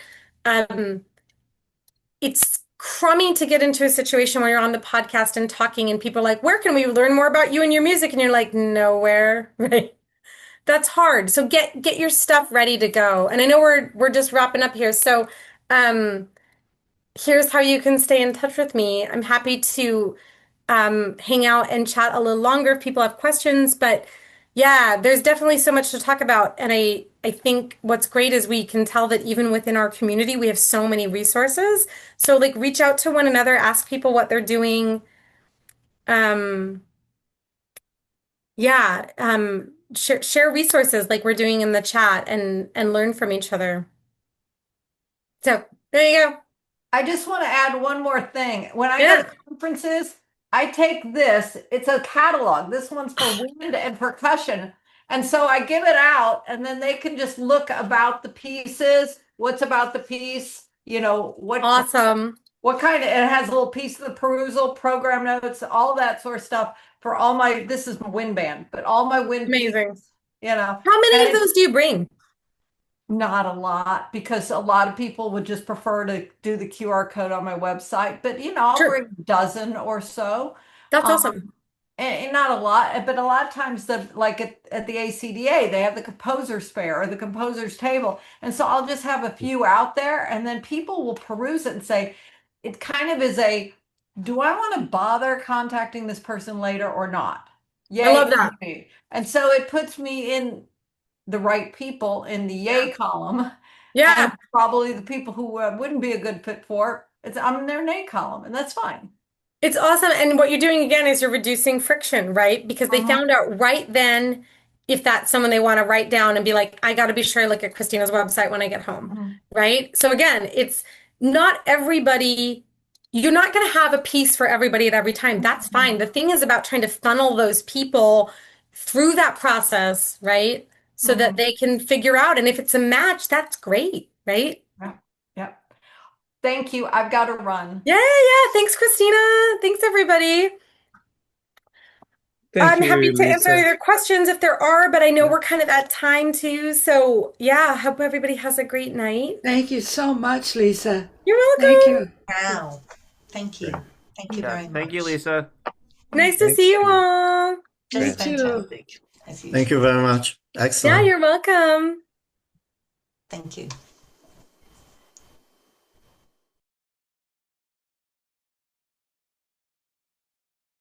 It's crummy to get into a situation where you're on the podcast and talking and people are like, where can we learn more about you and your music? And you're like, nowhere, right? That's hard. So get your stuff ready to go. And I know we're just wrapping up here. So here's how you can stay in touch with me. I'm happy to hang out and chat a little longer if people have questions. But yeah, there's definitely so much to talk about. And I think what's great is we can tell that even within our community, we have so many resources. So like reach out to one another, ask people what they're doing. Yeah, share resources like we're doing in the chat and learn from each other. So there you go. I just want to add one more thing. When I go to conferences, I take this. It's a catalog. This one's for wind and percussion. And so I give it out and then they can just look about the pieces, what's about the piece, Awesome. What kind of, it has a little piece of the perusal, program notes, all that sort of stuff for all this is my wind band, but all my wind Amazing. pieces, How many of those do you bring? Not a lot because a lot of people would just prefer to do the QR code on my website, but I'll Sure. bring a dozen or so. That's awesome. And not a lot, but a lot of times like at the ACDA, they have the composer's fair or the composer's table. And so I'll just have a few out there and then people will peruse it and say, it kind of is do I want to bother contacting this person later or not? I love that. And so it puts me in the right people in the yay column. Yeah. And probably the people who wouldn't be a good fit for I'm in their nay column, and that's fine. It's awesome. And what you're doing again is you're reducing friction, right? Because they found out right then if that's someone they want to write down and be like, I got to be sure I look at Christina's website when I get home, right? So again, it's not everybody, you're not going to have a piece for everybody at every time. That's fine. The thing is about trying to funnel those people through that process, right? So that they can figure out. And if it's a match, that's great, right? Yeah. Yeah. Thank you. I've got to run. Yeah, yeah. Thanks, Christina. Thanks, everybody. Thank I'm you, happy to answer Lisa. other questions if there are, but I know we're kind of at time too. So yeah, hope everybody has a great night. Thank you so much, Lisa. You're Thank welcome. you. Wow. Thank you. Thank you Yeah, very much. thank you, Lisa. Nice to Thank see you you. all. Just Me too. fantastic. As Thank usual. you very much. Yeah, Excellent. you're welcome. Thank you.